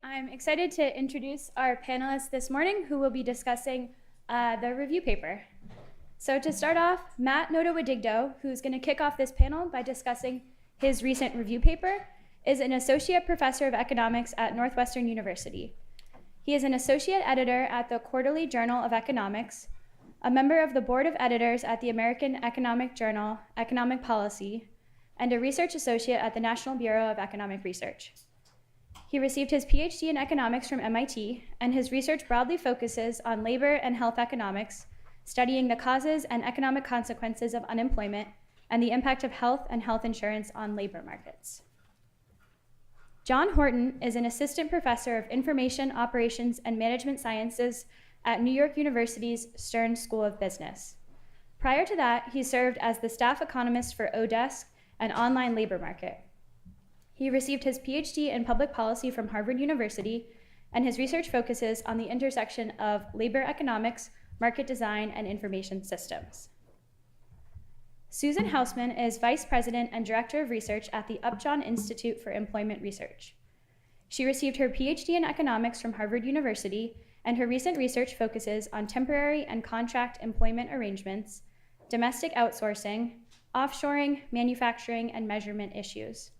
I'm excited to introduce our panelists this morning who will be discussing the review paper. So to start off, Matt Notowidigdo, who's going to kick off this panel by discussing his recent review paper, is an associate professor of economics at Northwestern University. He is an associate editor at the Quarterly Journal of Economics, a member of the board of editors at the American Economic Journal, Economic Policy, and a research associate at the National Bureau of Economic Research. He received his PhD in economics from MIT, and his research broadly focuses on labor and health economics, studying the causes and economic consequences of unemployment and the impact of health and health insurance on labor markets. John Horton is an assistant professor of information, operations, and management sciences at New York University's Stern School of Business. Prior to that, he served as the staff economist for Odesk, an online labor market. He received his PhD in public policy from Harvard University, and his research focuses on the intersection of labor economics, market design, and information systems. Susan Houseman is Vice President and Director of Research at the Upjohn Institute for Employment Research. She received her PhD in economics from Harvard University, and her recent research focuses on temporary and contract employment arrangements, domestic outsourcing, offshoring, manufacturing, and measurement issues.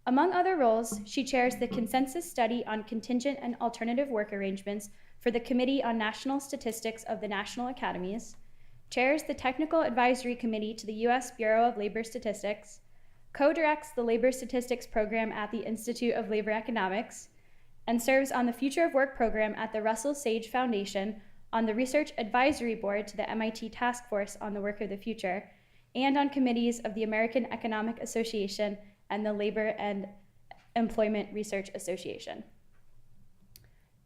Among other roles, she chairs the consensus study on contingent and alternative work arrangements for the Committee on National Statistics of the National Academies, chairs the Technical Advisory Committee to the U.S. Bureau of Labor Statistics, co-directs the Labor Statistics Program at the Institute of Labor Economics, and serves on the Future of Work program at the Russell Sage Foundation on the Research Advisory Board to the MIT Task Force on the Work of the Future, and on committees of the American Economic Association and the Labor and Employment Research Association.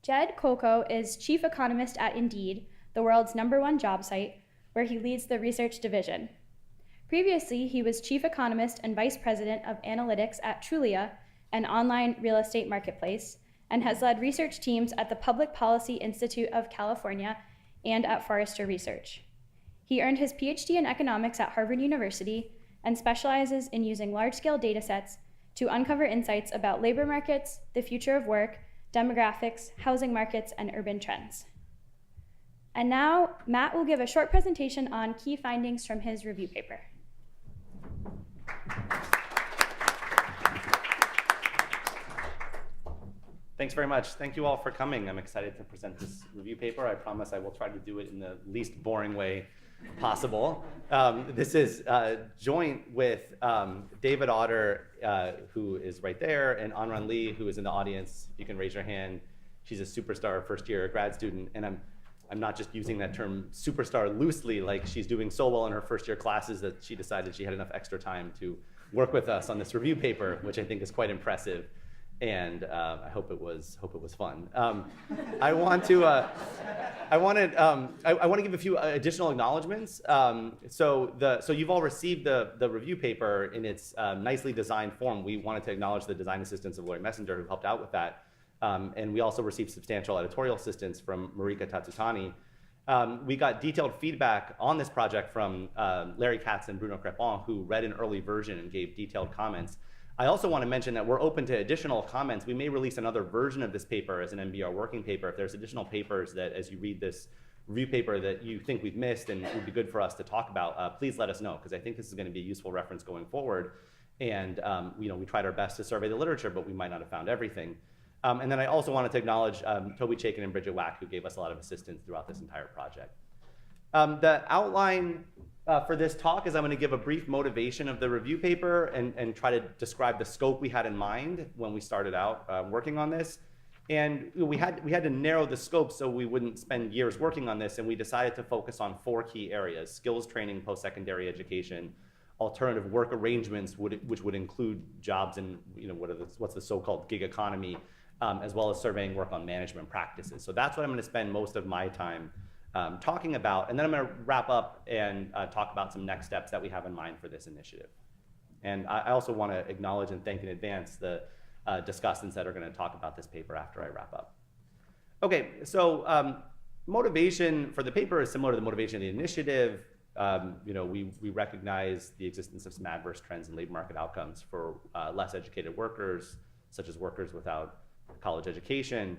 Jed Kolko is chief economist at Indeed, the world's #1 job site, where he leads the research division. Previously, he was chief economist and vice president of analytics at Trulia, an online real estate marketplace, and has led research teams at the Public Policy Institute of California and at Forrester Research. He earned his PhD in economics at Harvard University and specializes in using large-scale data sets to uncover insights about labor markets, the future of work, demographics, housing markets, and urban trends. And now, Matt will give a short presentation on key findings from his review paper. Thanks very much. Thank you all for coming. I'm excited to present this review paper. I promise I will try to do it in the least boring way possible. This is joint with David Otter, who is right there, and Anran Lee, who is in the audience. You can raise your hand. She's a superstar first-year grad student, and I'm not just using that term superstar loosely, like she's doing so well in her first-year classes that she decided she had enough extra time to work with us on this review paper, which I think is quite impressive. And I hope it was fun. I want to give a few additional acknowledgments. So you've all received the review paper in its nicely designed form. We wanted to acknowledge the design assistance of Lori Messenger, who helped out with that. And we also received substantial editorial assistance from Marika Tatsutani. We got detailed feedback on this project from Larry Katz and Bruno Crepon, who read an early version and gave detailed comments. I also want to mention that we're open to additional comments. We may release another version of this paper as an MBR working paper. If there's additional papers that, as you read this review paper, that you think we've missed and it would be good for us to talk about, please let us know, because I think this is going to be a useful reference going forward. And we tried our best to survey the literature, but we might not have found everything. And then I also wanted to acknowledge Toby Chaikin and Bridget Wack, who gave us a lot of assistance throughout this entire project. The outline for this talk is I'm going to give a brief motivation of the review paper and try to describe the scope we had in mind when we started out working on this. And we had to narrow the scope so we wouldn't spend years working on this, and we decided to focus on 4 key areas: skills training, post-secondary education, alternative work arrangements, which would include jobs in what's the so-called gig economy, as well as surveying work on management practices. So that's what I'm going to spend most of my time talking about, and then I'm going to wrap up and talk about some next steps that we have in mind for this initiative. And I also want to acknowledge and thank in advance the discussants that are going to talk about this paper after I wrap up. Okay, so motivation for the paper is similar to the motivation of the initiative. We recognize the existence of some adverse trends in labor market outcomes for less educated workers, such as workers without college education.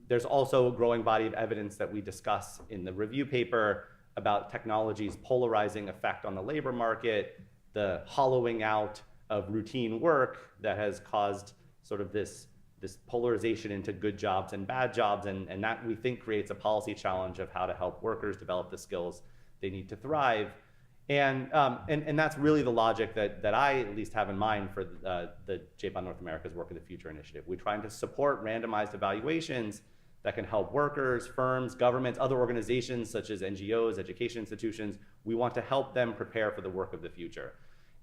There's also a growing body of evidence that we discuss in the review paper about technology's polarizing effect on the labor market, the hollowing out of routine work that has caused sort of this polarization into good jobs and bad jobs, and that we think creates a policy challenge of how to help workers develop the skills they need to thrive. And that's really the logic that I at least have in mind for the JPAL North America's Work of the Future initiative. We're trying to support randomized evaluations that can help workers, firms, governments, other organizations such as NGOs, education institutions. We want to help them prepare for the work of the future.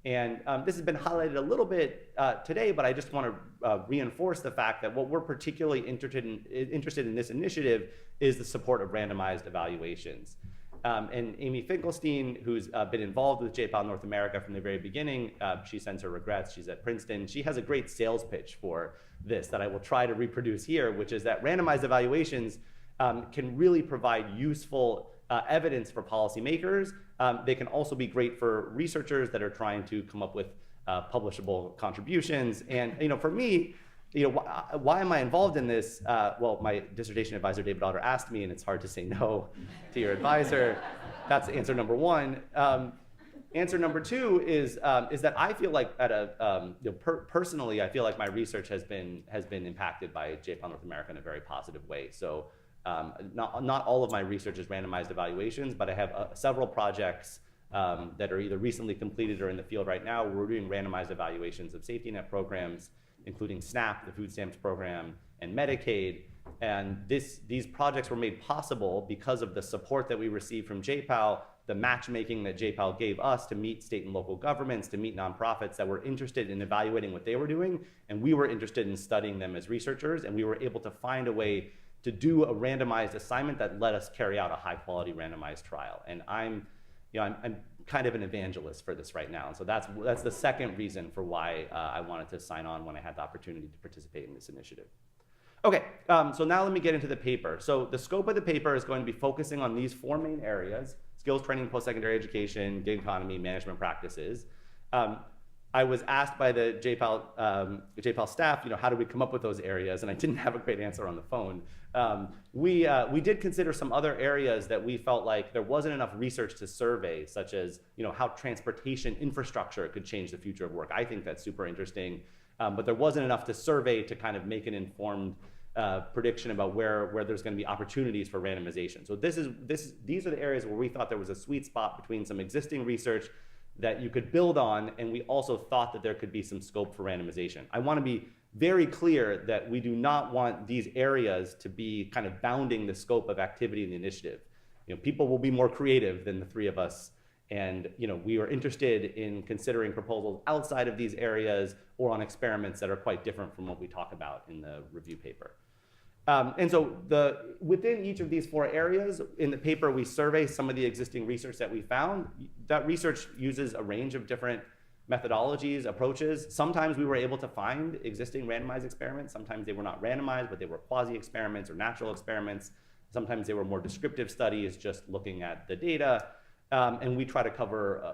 And this has been highlighted a little bit today, but I just want to reinforce the fact that what we're particularly interested in this initiative is the support of randomized evaluations. And Amy Finkelstein, who's been involved with JPAL North America from the very beginning, she sends her regrets, she's at Princeton. She has a great sales pitch for this that I will try to reproduce here, which is that randomized evaluations can really provide useful evidence for policymakers. They can also be great for researchers that are trying to come up with publishable contributions. And for me, why am I involved in this? Well, my dissertation advisor, David Otter, asked me, and it's hard to say no to your advisor. That's answer number one. Answer number two is that I feel like personally, I feel like my research has been impacted by JPAL North America in a very positive way. So not all of my research is randomized evaluations, but I have several projects that are either recently completed or in the field right now. We're doing randomized evaluations of safety net programs, including SNAP, the food stamps program, and Medicaid. And these projects were made possible because of the support that we received from JPAL, the matchmaking that JPAL gave us to meet state and local governments, to meet nonprofits that were interested in evaluating what they were doing. And we were interested in studying them as researchers, and we were able to find a way to do a randomized assignment that let us carry out a high quality randomized trial. And I'm kind of an evangelist for this right now. And so that's the second reason for why I wanted to sign on when I had the opportunity to participate in this initiative. Okay, so now let me get into the paper. So the scope of the paper is going to be focusing on these four main areas: skills training, post-secondary education, gig economy, management practices. I was asked by the JPAL staff, how do we come up with those areas? And I didn't have a great answer on the phone. We did consider some other areas that we felt like there wasn't enough research to survey, such as how transportation infrastructure could change the future of work. I think that's super interesting, but there wasn't enough to survey to kind of make an informed prediction about where there's going to be opportunities for randomization. So these are the areas where we thought there was a sweet spot between some existing research that you could build on, and we also thought that there could be some scope for randomization. I want to be very clear that we do not want these areas to be kind of bounding the scope of activity in the initiative. People will be more creative than the three of us, and we are interested in considering proposals outside of these areas or on experiments that are quite different from what we talk about in the review paper. And so within each of these four areas, in the paper, we survey some of the existing research that we found. That research uses a range of different methodologies, approaches. Sometimes we were able to find existing randomized experiments. Sometimes they were not randomized, but they were quasi-experiments or natural experiments. Sometimes they were more descriptive studies, just looking at the data. And we try to cover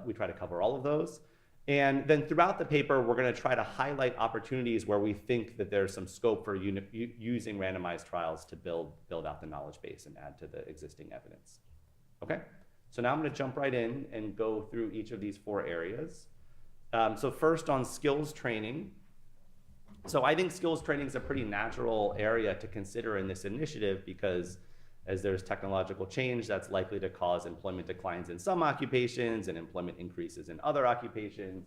all of those. And then throughout the paper, we're going to try to highlight opportunities where we think that there's some scope for using randomized trials to build out the knowledge base and add to the existing evidence. Okay, so now I'm going to jump right in and go through each of these four areas. So first on skills training. So I think skills training is a pretty natural area to consider in this initiative because as there's technological change, that's likely to cause employment declines in some occupations and employment increases in other occupations,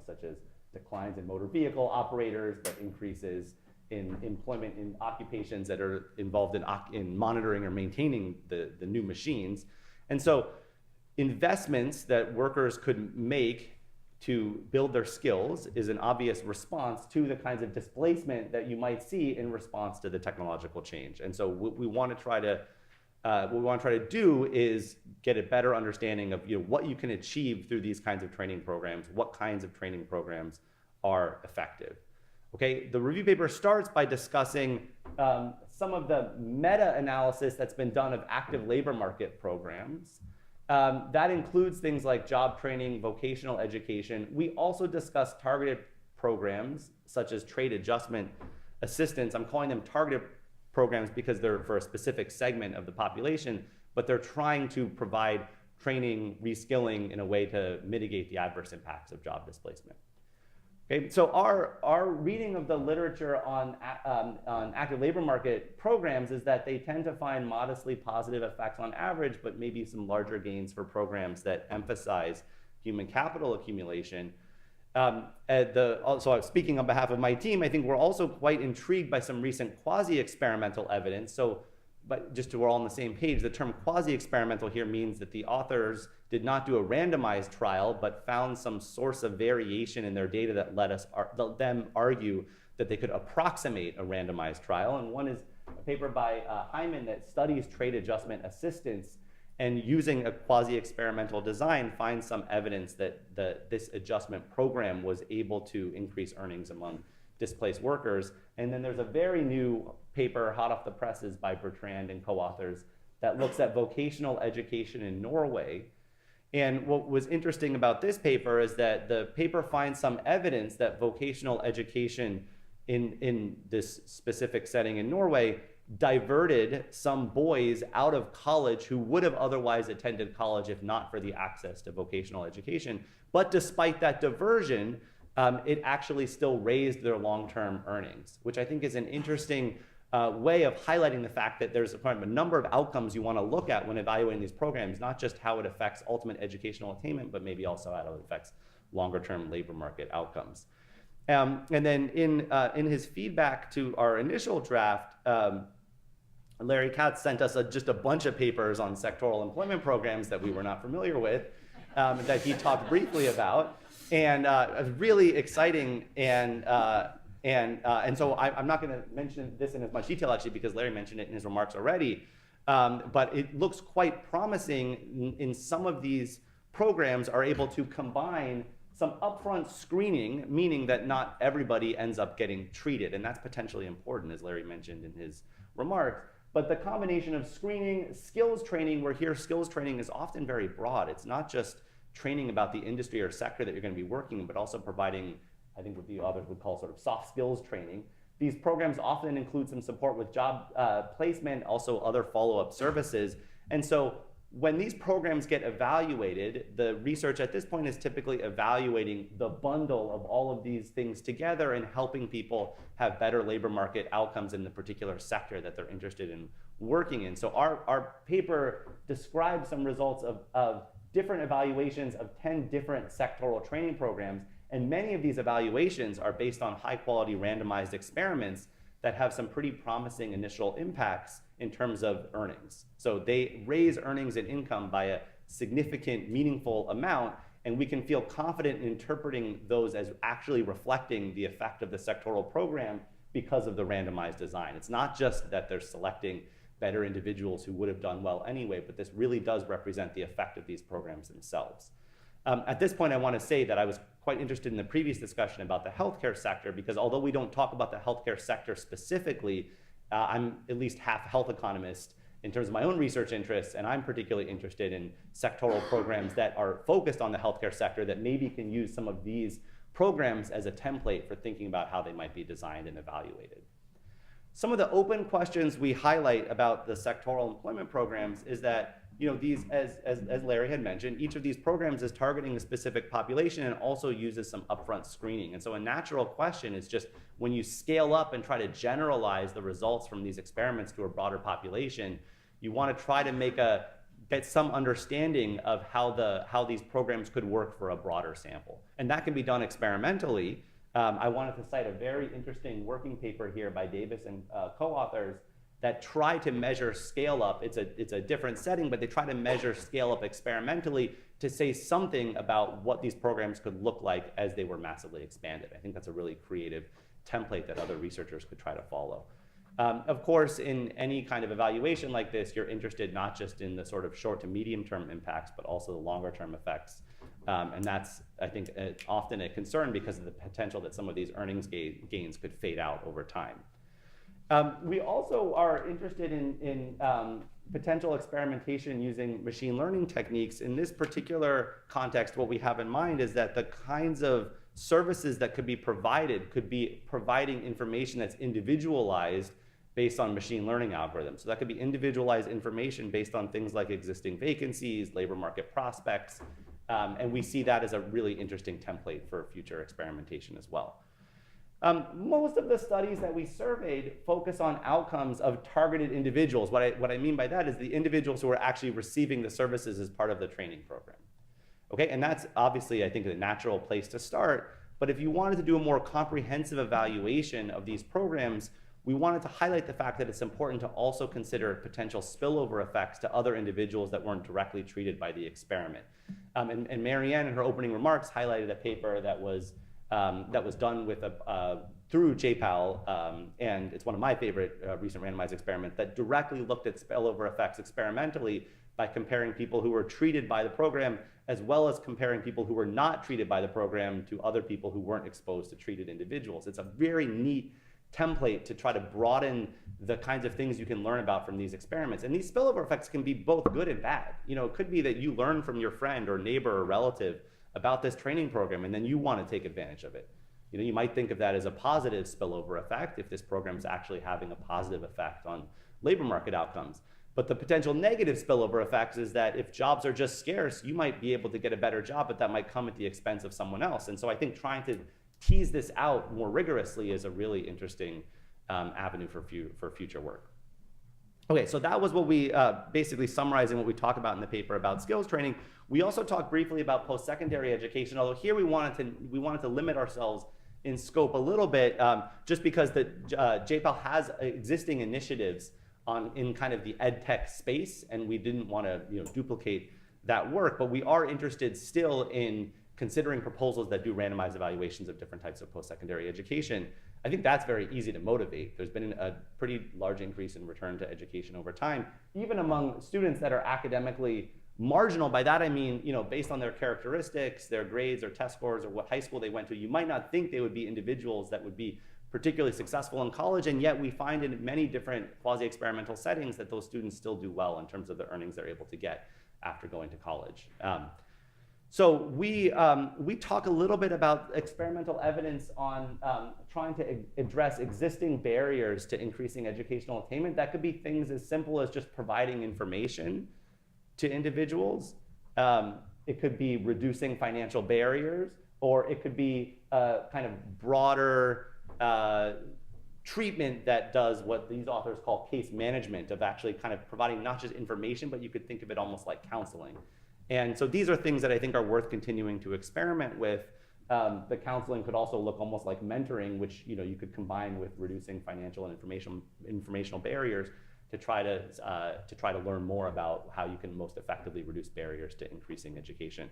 such as declines in motor vehicle operators, but increases in employment in occupations that are involved in monitoring or maintaining the new machines. And so investments that workers could make to build their skills is an obvious response to the kinds of displacement that you might see in response to the technological change. And so what we want to try to do is get a better understanding of what you can achieve through these kinds of training programs, what kinds of training programs are effective. Okay, the review paper starts by discussing some of the meta-analysis that's been done of active labor market programs. That includes things like job training, vocational education. We also discuss targeted programs such as trade adjustment assistance. I'm calling them targeted programs because they're for a specific segment of the population, but they're trying to provide training, reskilling in a way to mitigate the adverse impacts of job displacement. Okay, so our reading of the literature on active labor market programs is that they tend to find modestly positive effects on average, but maybe some larger gains for programs that emphasize human capital accumulation. So speaking on behalf of my team, I think we're also quite intrigued by some recent quasi-experimental evidence. So, but just so we're all on the same page, the term quasi-experimental here means that the authors did not do a randomized trial, but found some source of variation in their data that let them argue that they could approximate a randomized trial. And one is a paper by Houseman that studies trade adjustment assistance, and using a quasi-experimental design finds some evidence that this adjustment program was able to increase earnings among displaced workers. And then there's a very new paper, hot off the presses, by Bertrand and co-authors that looks at vocational education in Norway. And what was interesting about this paper is that the paper finds some evidence that vocational education in this specific setting in Norway diverted some boys out of college who would have otherwise attended college if not for the access to vocational education. But despite that diversion, it actually still raised their long-term earnings, which I think is an interesting way of highlighting the fact that there's a number of outcomes you want to look at when evaluating these programs, not just how it affects ultimate educational attainment, but maybe also how it affects longer-term labor market outcomes. And then in his feedback to our initial draft, Larry Katz sent us just a bunch of papers on sectoral employment programs that we were not familiar with, that he talked briefly about, and really exciting. And so I'm not going to mention this in as much detail, actually, because Larry mentioned it in his remarks already. But it looks quite promising in some of these programs are able to combine some upfront screening, meaning that not everybody ends up getting treated. And that's potentially important, as Larry mentioned in his remarks. But the combination of screening, skills training, where here skills training is often very broad. It's not just training about the industry or sector that you're going to be working in, but also providing, I think what the others would call sort of soft skills training. These programs often include some support with job placement, also other follow-up services. And so when these programs get evaluated, the research at this point is typically evaluating the bundle of all of these things together and helping people have better labor market outcomes in the particular sector that they're interested in working in. So our paper describes some results of different evaluations of 10 different sectoral training programs, and many of these evaluations are based on high-quality randomized experiments that have some pretty promising initial impacts in terms of earnings. So they raise earnings and income by a significant, meaningful amount, and we can feel confident in interpreting those as actually reflecting the effect of the sectoral program because of the randomized design. It's not just that they're selecting better individuals who would have done well anyway, but this really does represent the effect of these programs themselves. At this point, I want to say that I was quite interested in the previous discussion about the healthcare sector, because although we don't talk about the healthcare sector specifically, I'm at least half health economist in terms of my own research interests, and I'm particularly interested in sectoral programs that are focused on the healthcare sector that maybe can use some of these programs as a template for thinking about how they might be designed and evaluated. Some of the open questions we highlight about the sectoral employment programs is that, these, as Larry had mentioned, each of these programs is targeting a specific population and also uses some upfront screening. And so a natural question is just when you scale up and try to generalize the results from these experiments to a broader population, you want to try to get some understanding of how these programs could work for a broader sample. And that can be done experimentally. I wanted to cite a very interesting working paper here by Davis and co-authors that try to measure scale up. It's a different setting, but they try to measure scale up experimentally to say something about what these programs could look like as they were massively expanded. I think that's a really creative template that other researchers could try to follow. Of course, in any kind of evaluation like this, you're interested not just in the sort of short to medium term impacts, but also the longer term effects. And that's, I think, often a concern because of the potential that some of these earnings gains could fade out over time. We also are interested in potential experimentation using machine learning techniques. In this particular context, what we have in mind is that the kinds of services that could be providing information that's individualized based on machine learning algorithms. So that could be individualized information based on things like existing vacancies, labor market prospects, and we see that as a really interesting template for future experimentation as well. Most of the studies that we surveyed focus on outcomes of targeted individuals. What I mean by that is the individuals who are actually receiving the services as part of the training program. Okay, and that's obviously, I think, a natural place to start. But if you wanted to do a more comprehensive evaluation of these programs, we wanted to highlight the fact that it's important to also consider potential spillover effects to other individuals that weren't directly treated by the experiment. And Marianne, in her opening remarks, highlighted a paper that was done with through JPAL, and it's one of my favorite recent randomized experiments that directly looked at spillover effects experimentally by comparing people who were treated by the program as well as comparing people who were not treated by the program to other people who weren't exposed to treated individuals. It's a very neat template to try to broaden the kinds of things you can learn about from these experiments. And these spillover effects can be both good and bad. You know, it could be that you learn from your friend or neighbor or relative about this training program and then you want to take advantage of it. You know, you might think of that as a positive spillover effect if this program is actually having a positive effect on labor market outcomes. But the potential negative spillover effects is that if jobs are just scarce, you might be able to get a better job, but that might come at the expense of someone else. And so I think trying to tease this out more rigorously is a really interesting avenue for future work. Okay, so that was what we basically summarizing what we talked about in the paper about skills training. We also talked briefly about post-secondary education, although here we wanted to limit ourselves in scope a little bit, just because the JPAL has existing initiatives in kind of the ed tech space, and we didn't want to duplicate that work, but we are interested still in considering proposals that do randomized evaluations of different types of post-secondary education. I think that's very easy to motivate. There's been a pretty large increase in return to education over time, even among students that are academically marginal. By that I mean, based on their characteristics, their grades or test scores or what high school they went to, you might not think they would be individuals that would be particularly successful in college, and yet we find in many different quasi-experimental settings that those students still do well in terms of the earnings they're able to get after going to college. So we talk a little bit about experimental evidence on trying to address existing barriers to increasing educational attainment. That could be things as simple as just providing information to individuals. It could be reducing financial barriers, or it could be kind of broader treatment that does what these authors call case management, of actually kind of providing not just information, but you could think of it almost like counseling. And so these are things that I think are worth continuing to experiment with. The counseling could also look almost like mentoring, which you could combine with reducing financial and informational barriers to try to learn more about how you can most effectively reduce barriers to increasing education.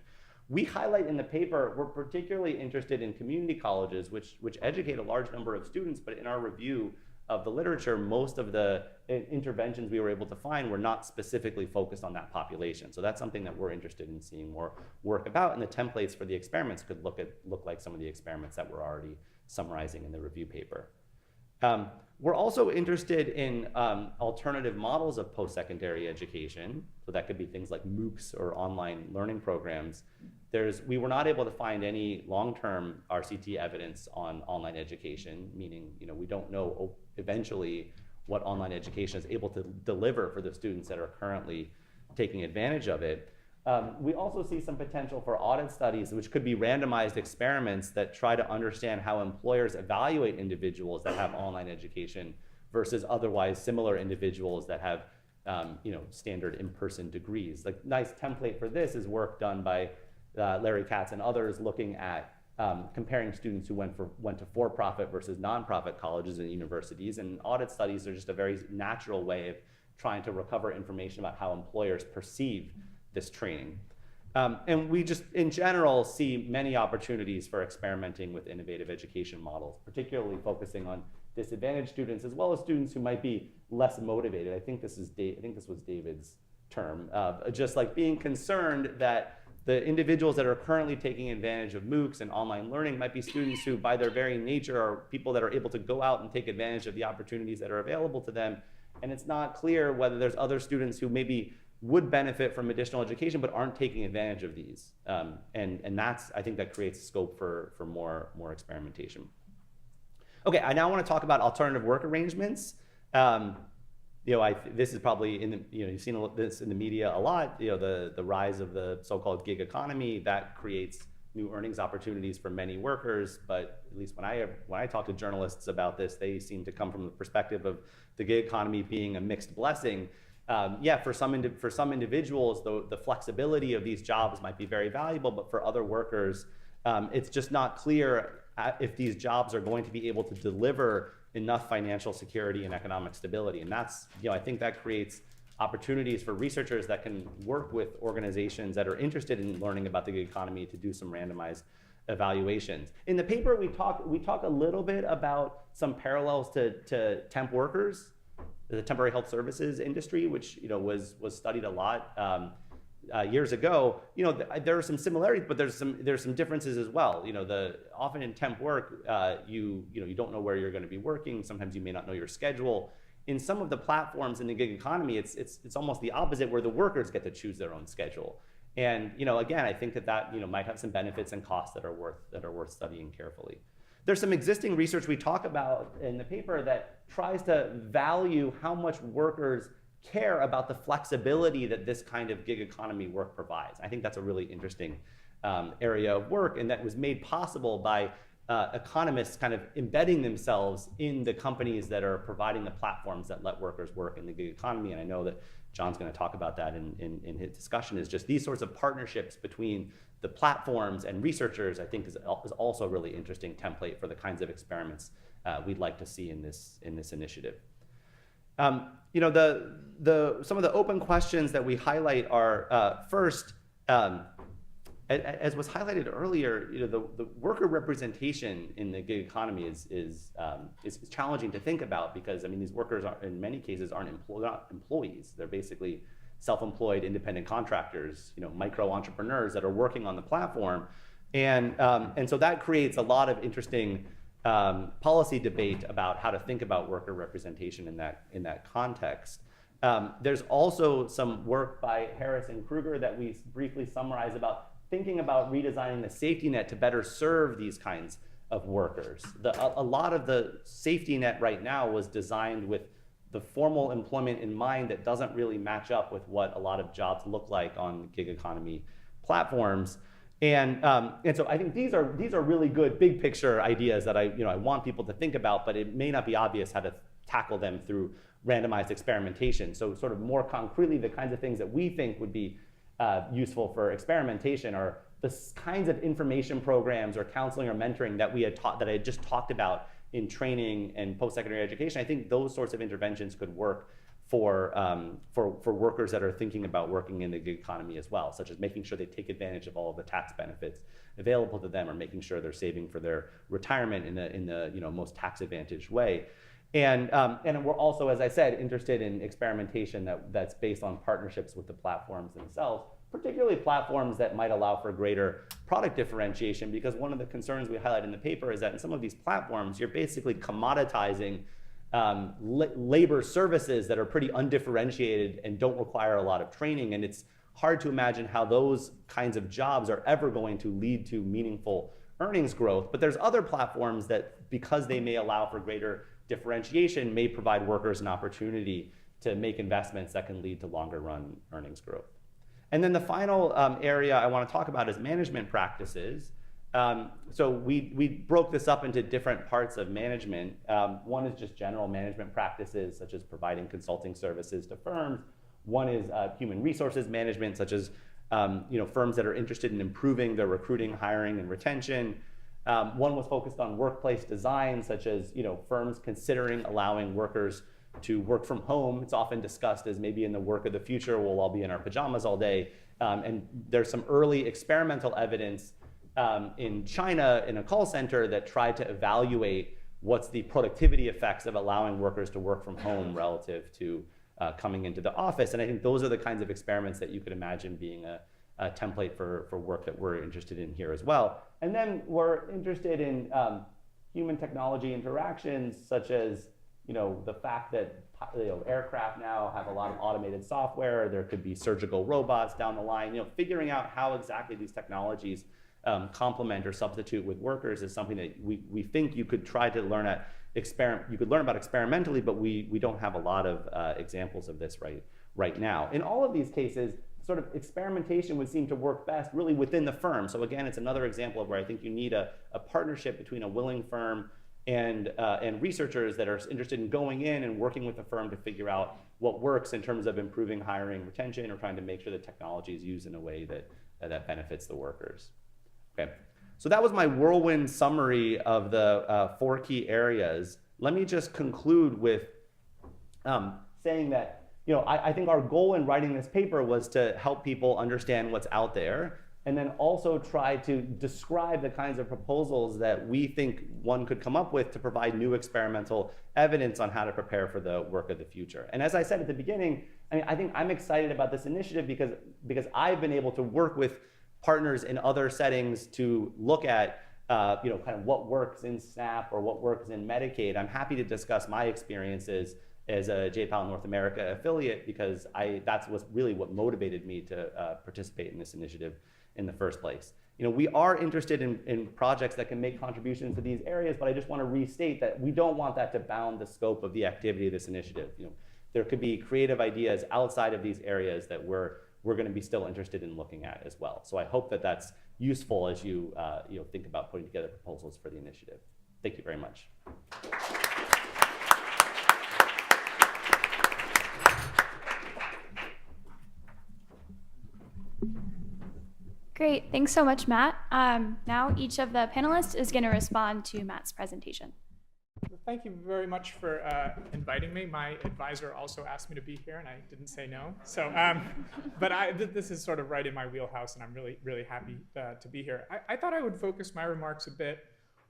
We highlight in the paper, we're particularly interested in community colleges, which educate a large number of students, but in our review of the literature, most of the interventions we were able to find were not specifically focused on that population. So that's something that we're interested in seeing more work about, and the templates for the experiments could look like some of the experiments that we're already summarizing in the review paper. We're also interested in alternative models of post-secondary education. So that could be things like MOOCs or online learning programs. We were not able to find any long-term RCT evidence on online education, meaning we don't know eventually what online education is able to deliver for the students that are currently taking advantage of it. We also see some potential for audit studies, which could be randomized experiments that try to understand how employers evaluate individuals that have online education versus otherwise similar individuals that have standard in-person degrees. Like, nice template for this is work done by Larry Katz and others looking at comparing students who went to for-profit versus non-profit colleges and universities. And audit studies are just a very natural way of trying to recover information about how employers perceive this training. And we just, in general, see many opportunities for experimenting with innovative education models, particularly focusing on disadvantaged students as well as students who might be less motivated. I think this was David's term, just like being concerned that the individuals that are currently taking advantage of MOOCs and online learning might be students who, by their very nature, are people that are able to go out and take advantage of the opportunities that are available to them. And it's not clear whether there's other students who maybe would benefit from additional education but aren't taking advantage of these. And that's, I think that creates scope for more experimentation. Okay, I now want to talk about alternative work arrangements. This is probably in the, you've seen this in the media a lot, the rise of the so-called gig economy that creates new earnings opportunities for many workers, but at least when I talk to journalists about this, they seem to come from the perspective of the gig economy being a mixed blessing. For some individuals, the flexibility of these jobs might be very valuable, but for other workers, it's just not clear if these jobs are going to be able to deliver enough financial security and economic stability. And that's, I think that creates opportunities for researchers that can work with organizations that are interested in learning about the gig economy to do some randomized evaluations. In the paper, we talk a little bit about some parallels to temp workers, the temporary health services industry, which was studied a lot years ago. There are some similarities, but there's some differences as well. Often in temp work, you don't know where you're going to be working. Sometimes you may not know your schedule. In some of the platforms in the gig economy, it's almost the opposite, where the workers get to choose their own schedule. And again, I think that might have some benefits and costs that are worth studying carefully. There's some existing research we talk about in the paper that tries to value how much workers care about the flexibility that this kind of gig economy work provides. I think that's a really interesting area of work, and that was made possible by economists kind of embedding themselves in the companies that are providing the platforms that let workers work in the gig economy. And I know that John's going to talk about that in his discussion, is just these sorts of partnerships between the platforms and researchers, I think is also a really interesting template for the kinds of experiments we'd like to see in this initiative. Some of the open questions that we highlight are first, as was highlighted earlier, the worker representation in the gig economy is challenging to think about, because these workers in many cases aren't employees. They're basically self-employed independent contractors, micro entrepreneurs that are working on the platform, and so that creates a lot of interesting policy debate about how to think about worker representation in that context. There's also some work by Harris and Kruger that we briefly summarize about thinking about redesigning the safety net to better serve these kinds of workers. A lot of the safety net right now was designed with the formal employment in mind that doesn't really match up with what a lot of jobs look like on gig economy platforms. And so I think these are really good big picture ideas that I want people to think about, but it may not be obvious how to tackle them through randomized experimentation. So sort of more concretely, the kinds of things that we think would be useful for experimentation are the kinds of information programs or counseling or mentoring that I had just talked about in training and post-secondary education. I think those sorts of interventions could work for workers that are thinking about working in the gig economy as well, such as making sure they take advantage of all of the tax benefits available to them, or making sure they're saving for their retirement in the most tax advantaged way. And we're also, as I said, interested in experimentation that's based on partnerships with the platforms themselves, particularly platforms that might allow for greater product differentiation, because one of the concerns we highlight in the paper is that in some of these platforms, you're basically commoditizing labor services that are pretty undifferentiated and don't require a lot of training. And it's hard to imagine how those kinds of jobs are ever going to lead to meaningful earnings growth. But there's other platforms that, because they may allow for greater differentiation, may provide workers an opportunity to make investments that can lead to longer run earnings growth. And then the final area I want to talk about is management practices. So we broke this up into different parts of management. One is just general management practices, such as providing consulting services to firms. One is human resources management, such as firms that are interested in improving their recruiting, hiring, and retention. One was focused on workplace design, such as firms considering allowing workers to work from home. It's often discussed as maybe in the work of the future, we'll all be in our pajamas all day. And there's some early experimental evidence in China in a call center that tried to evaluate what's the productivity effects of allowing workers to work from home relative to coming into the office. And I think those are the kinds of experiments that you could imagine being a template for work that we're interested in here as well. And then we're interested in human technology interactions, such as the fact that aircraft now have a lot of automated software, there could be surgical robots down the line, figuring out how exactly these technologies complement or substitute with workers is something that we think you could try to learn you could learn about experimentally, but we don't have a lot of examples of this right now. In all of these cases, sort of experimentation would seem to work best really within the firm. So again, it's another example of where I think you need a partnership between a willing firm and researchers that are interested in going in and working with the firm to figure out what works in terms of improving hiring retention or trying to make sure that technology is used in a way that benefits the workers. Okay, so that was my whirlwind summary of the 4 key areas. Let me just conclude with saying that I think our goal in writing this paper was to help people understand what's out there, and then also try to describe the kinds of proposals that we think one could come up with to provide new experimental evidence on how to prepare for the work of the future. And as I said at the beginning, I think I'm excited about this initiative because I've been able to work with partners in other settings to look at kind of what works in SNAP or what works in Medicaid. I'm happy to discuss my experiences as a JPAL North America affiliate because that's really what motivated me to participate in this initiative in the first place. We are interested in projects that can make contributions to these areas, but I just want to restate that we don't want that to bound the scope of the activity of this initiative. There could be creative ideas outside of these areas that we're going to be still interested in looking at as well. So I hope that that's useful as you think about putting together proposals for the initiative. Thank you very much. Great, thanks so much, Matt. Now each of the panelists is going to respond to Matt's presentation. Thank you very much for inviting me. My advisor also asked me to be here, and I didn't say no. So, but this is sort of right in my wheelhouse, and I'm really, really happy to be here. I thought I would focus my remarks a bit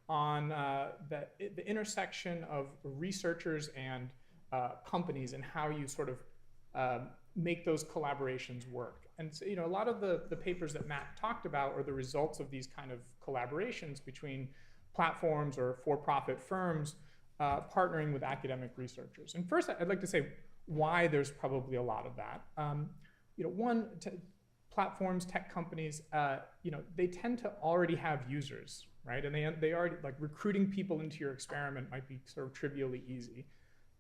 on the intersection of researchers and companies and how you sort of make those collaborations work. And so, a lot of the papers that Matt talked about are the results of these kind of collaborations between platforms or for-profit firms partnering with academic researchers. And first, I'd like to say why there's probably a lot of that. Platforms, tech companies, they tend to already have users, right? And they already, like, recruiting people into your experiment might be sort of trivially easy.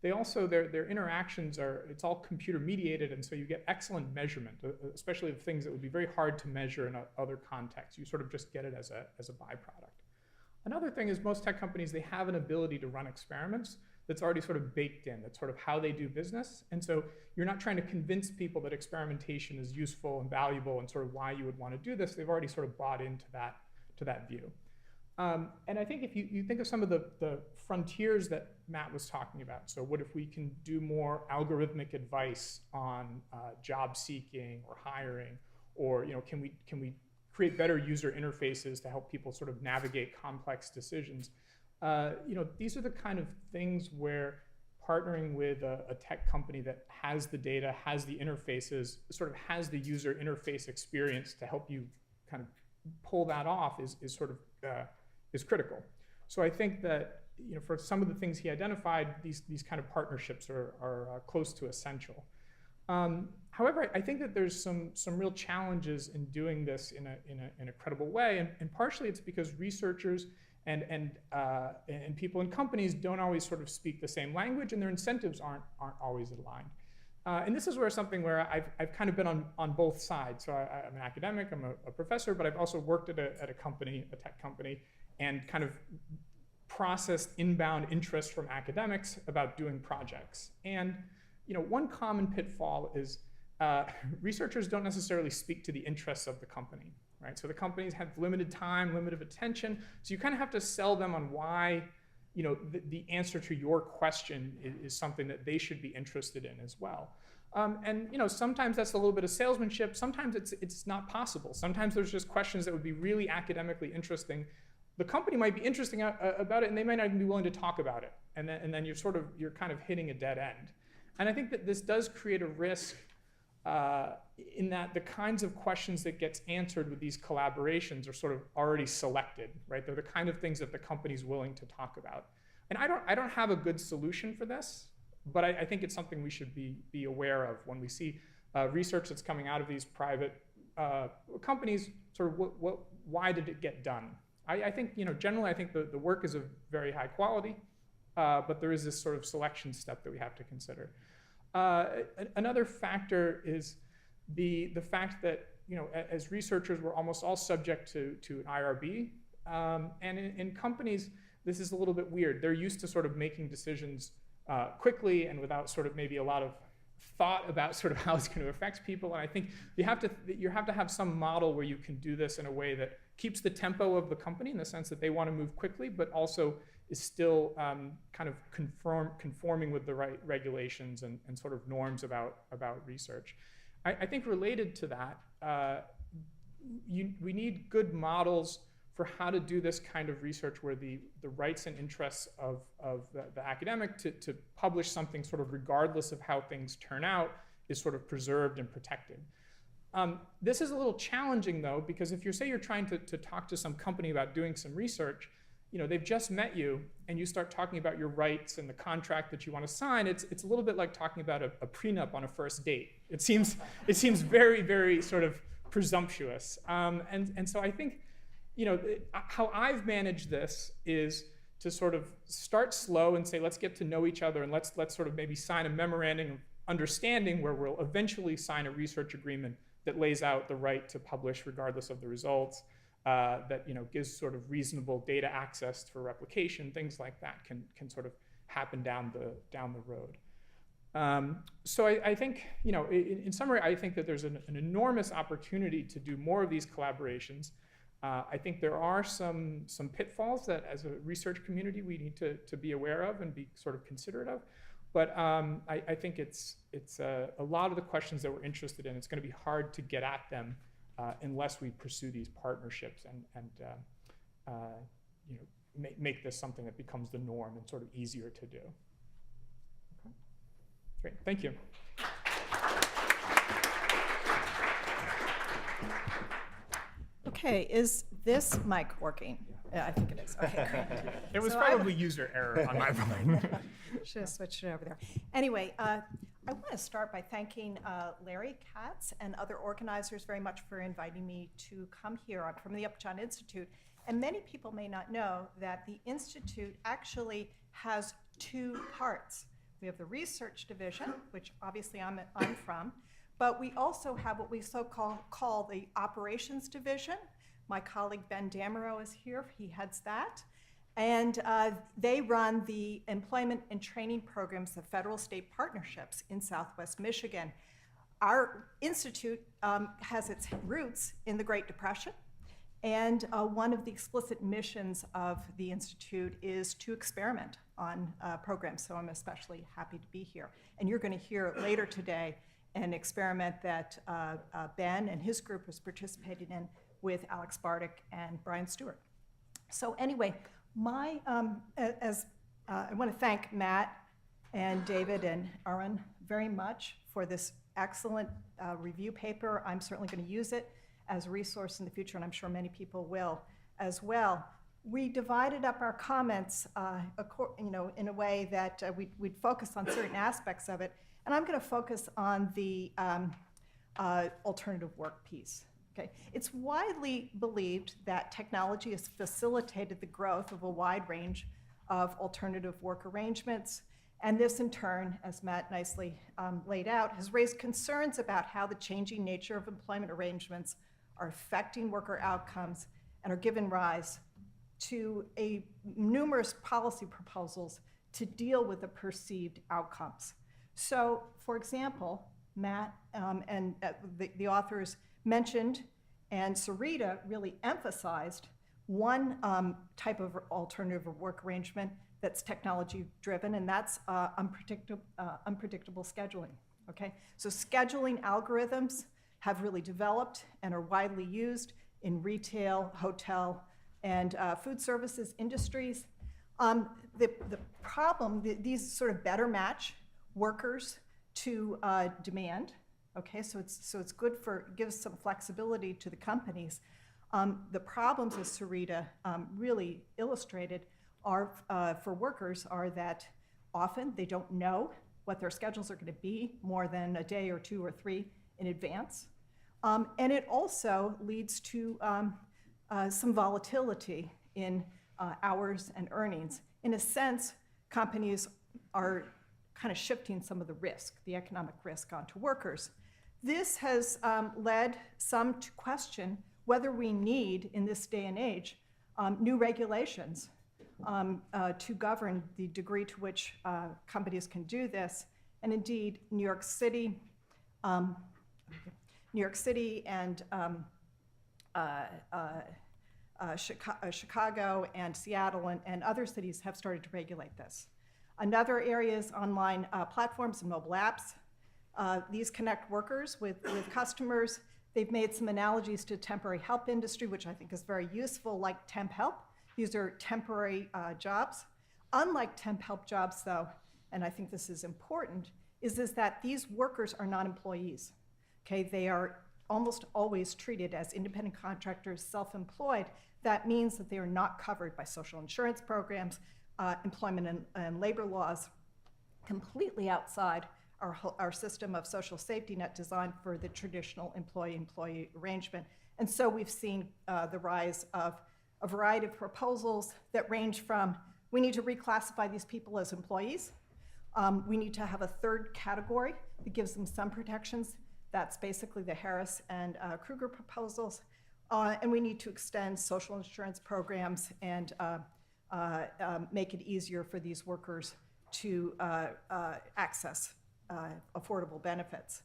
They also, their interactions it's all computer mediated, and so you get excellent measurement, especially of things that would be very hard to measure in other contexts. You sort of just get it as a byproduct. Another thing is most tech companies, they have an ability to run experiments that's already sort of baked in. That's sort of how they do business. And so you're not trying to convince people that experimentation is useful and valuable and sort of why you would want to do this. They've already sort of bought into that view. And I think if you think of some of the frontiers that Matt was talking about, so what if we can do more algorithmic advice on job seeking or hiring, or can we create better user interfaces to help people sort of navigate complex decisions? These are the kind of things where partnering with a tech company that has the data, has the interfaces, sort of has the user interface experience to help you kind of pull that off is critical. So I think that for some of the things he identified, these kind of partnerships are close to essential. However, I think that there's some real challenges in doing this in a credible way, and partially it's because researchers and people in companies don't always sort of speak the same language, and their incentives aren't always aligned. And this is something where I've kind of been on both sides. So I'm an academic, I'm a professor, but I've also worked at a company, a tech company, and kind of processed inbound interest from academics about doing projects. And one common pitfall is researchers don't necessarily speak to the interests of the company, right? So the companies have limited time, limited attention, so you kind of have to sell them on why the answer to your question is something that they should be interested in as well. And sometimes that's a little bit of salesmanship. Sometimes it's not possible. Sometimes there's just questions that would be really academically interesting. The company might be interesting about it, and they might not even be willing to talk about it. And then you're kind of hitting a dead end. And I think that this does create a risk in that the kinds of questions that gets answered with these collaborations are sort of already selected, right? They're the kind of things that the company's willing to talk about. And I don't have a good solution for this, but I think it's something we should be aware of when we see research that's coming out of these private companies. Sort of why did it get done? I think, generally I think the work is of very high quality, but there is this sort of selection step that we have to consider. Another factor is the fact that, as researchers, we're almost all subject to an IRB. And in companies, this is a little bit weird. They're used to sort of making decisions quickly and without sort of maybe a lot of thought about sort of how it's going to affect people. And I think you have to have some model where you can do this in a way that keeps the tempo of the company, in the sense that they want to move quickly, but also is still kind of conforming with the right regulations and sort of norms about research. I think related to that, we need good models for how to do this kind of research where the rights and interests of the academic to publish something sort of regardless of how things turn out is sort of preserved and protected. This is a little challenging, though, because if you're trying to talk to some company about doing some research, they've just met you and you start talking about your rights and the contract that you want to sign, it's a little bit like talking about a prenup on a first date. It seems very, very sort of presumptuous. And so I think, how I've managed this is to sort of start slow and say, let's get to know each other and let's sort of maybe sign a memorandum of understanding where we'll eventually sign a research agreement that lays out the right to publish regardless of the results, that gives sort of reasonable data access for replication. Things like that can sort of happen down the road. So I think, in summary, I think that there's an enormous opportunity to do more of these collaborations. I think there are some pitfalls that, as a research community, we need to be aware of and be sort of considerate of. But I think it's a lot of the questions that we're interested in, it's going to be hard to get at them unless we pursue these partnerships and make this something that becomes the norm and sort of easier to do. Okay. Great, thank you. Okay, is this mic working? Yeah, I think it is. Okay, great. It was So probably user error on my part. Should have switched it over there. Anyway, I want to start by thanking Larry Katz and other organizers very much for inviting me to come here. I'm from the Upjohn Institute, and many people may not know that the Institute actually has two parts. We have the research division, which obviously I'm from, but we also have what we call the operations division. My colleague Ben Damerow is here, he heads that. And they run the employment and training programs of federal state partnerships in Southwest Michigan. Our institute has its roots in the Great Depression, and one of the explicit missions of the institute is to experiment on programs, so I'm especially happy to be here. And you're going to hear later today an experiment that Ben and his group was participating in with Alex Bartik and Brian Stewart. So anyway, I want to thank Matt and David and Aaron very much for this excellent review paper. I'm certainly going to use it as a resource in the future, and I'm sure many people will as well. We divided up our comments in a way that we'd focus on certain aspects of it, and I'm going to focus on the alternative work piece. Okay. It's widely believed that technology has facilitated the growth of a wide range of alternative work arrangements, and this in turn, as Matt nicely laid out, has raised concerns about how the changing nature of employment arrangements are affecting worker outcomes and are giving rise to numerous policy proposals to deal with the perceived outcomes. So, for example, Matt and the authors mentioned, and Sarita really emphasized, one type of alternative work arrangement that's technology-driven, and that's unpredictable scheduling. Okay, so scheduling algorithms have really developed and are widely used in retail, hotel, and food services industries. The problem, these sort of better match workers to demand. Okay, so it's good gives some flexibility to the companies. The problems, as Sarita really illustrated, for workers are that often they don't know what their schedules are going to be more than a day or 2 or 3 in advance. And it also leads to some volatility in hours and earnings. In a sense, companies are kind of shifting some of the risk, the economic risk, onto workers. This has led some to question whether we need, in this day and age, new regulations to govern the degree to which companies can do this. And indeed, New York City and Chicago and Seattle and other cities have started to regulate this. Another area is online platforms and mobile apps. These connect workers with customers. They've made some analogies to temporary help industry, which I think is very useful, like temp help. These are temporary jobs. Unlike temp help jobs, though, and I think this is important, is that these workers are not employees. Okay, they are almost always treated as independent contractors, self-employed. That means that they are not covered by social insurance programs, employment and labor laws, completely outside our system of social safety net designed for the traditional employee-employee arrangement. And so we've seen the rise of a variety of proposals that range from, we need to reclassify these people as employees. We need to have a third category that gives them some protections. That's basically the Harris and Kruger proposals. And we need to extend social insurance programs and make it easier for these workers to access affordable benefits.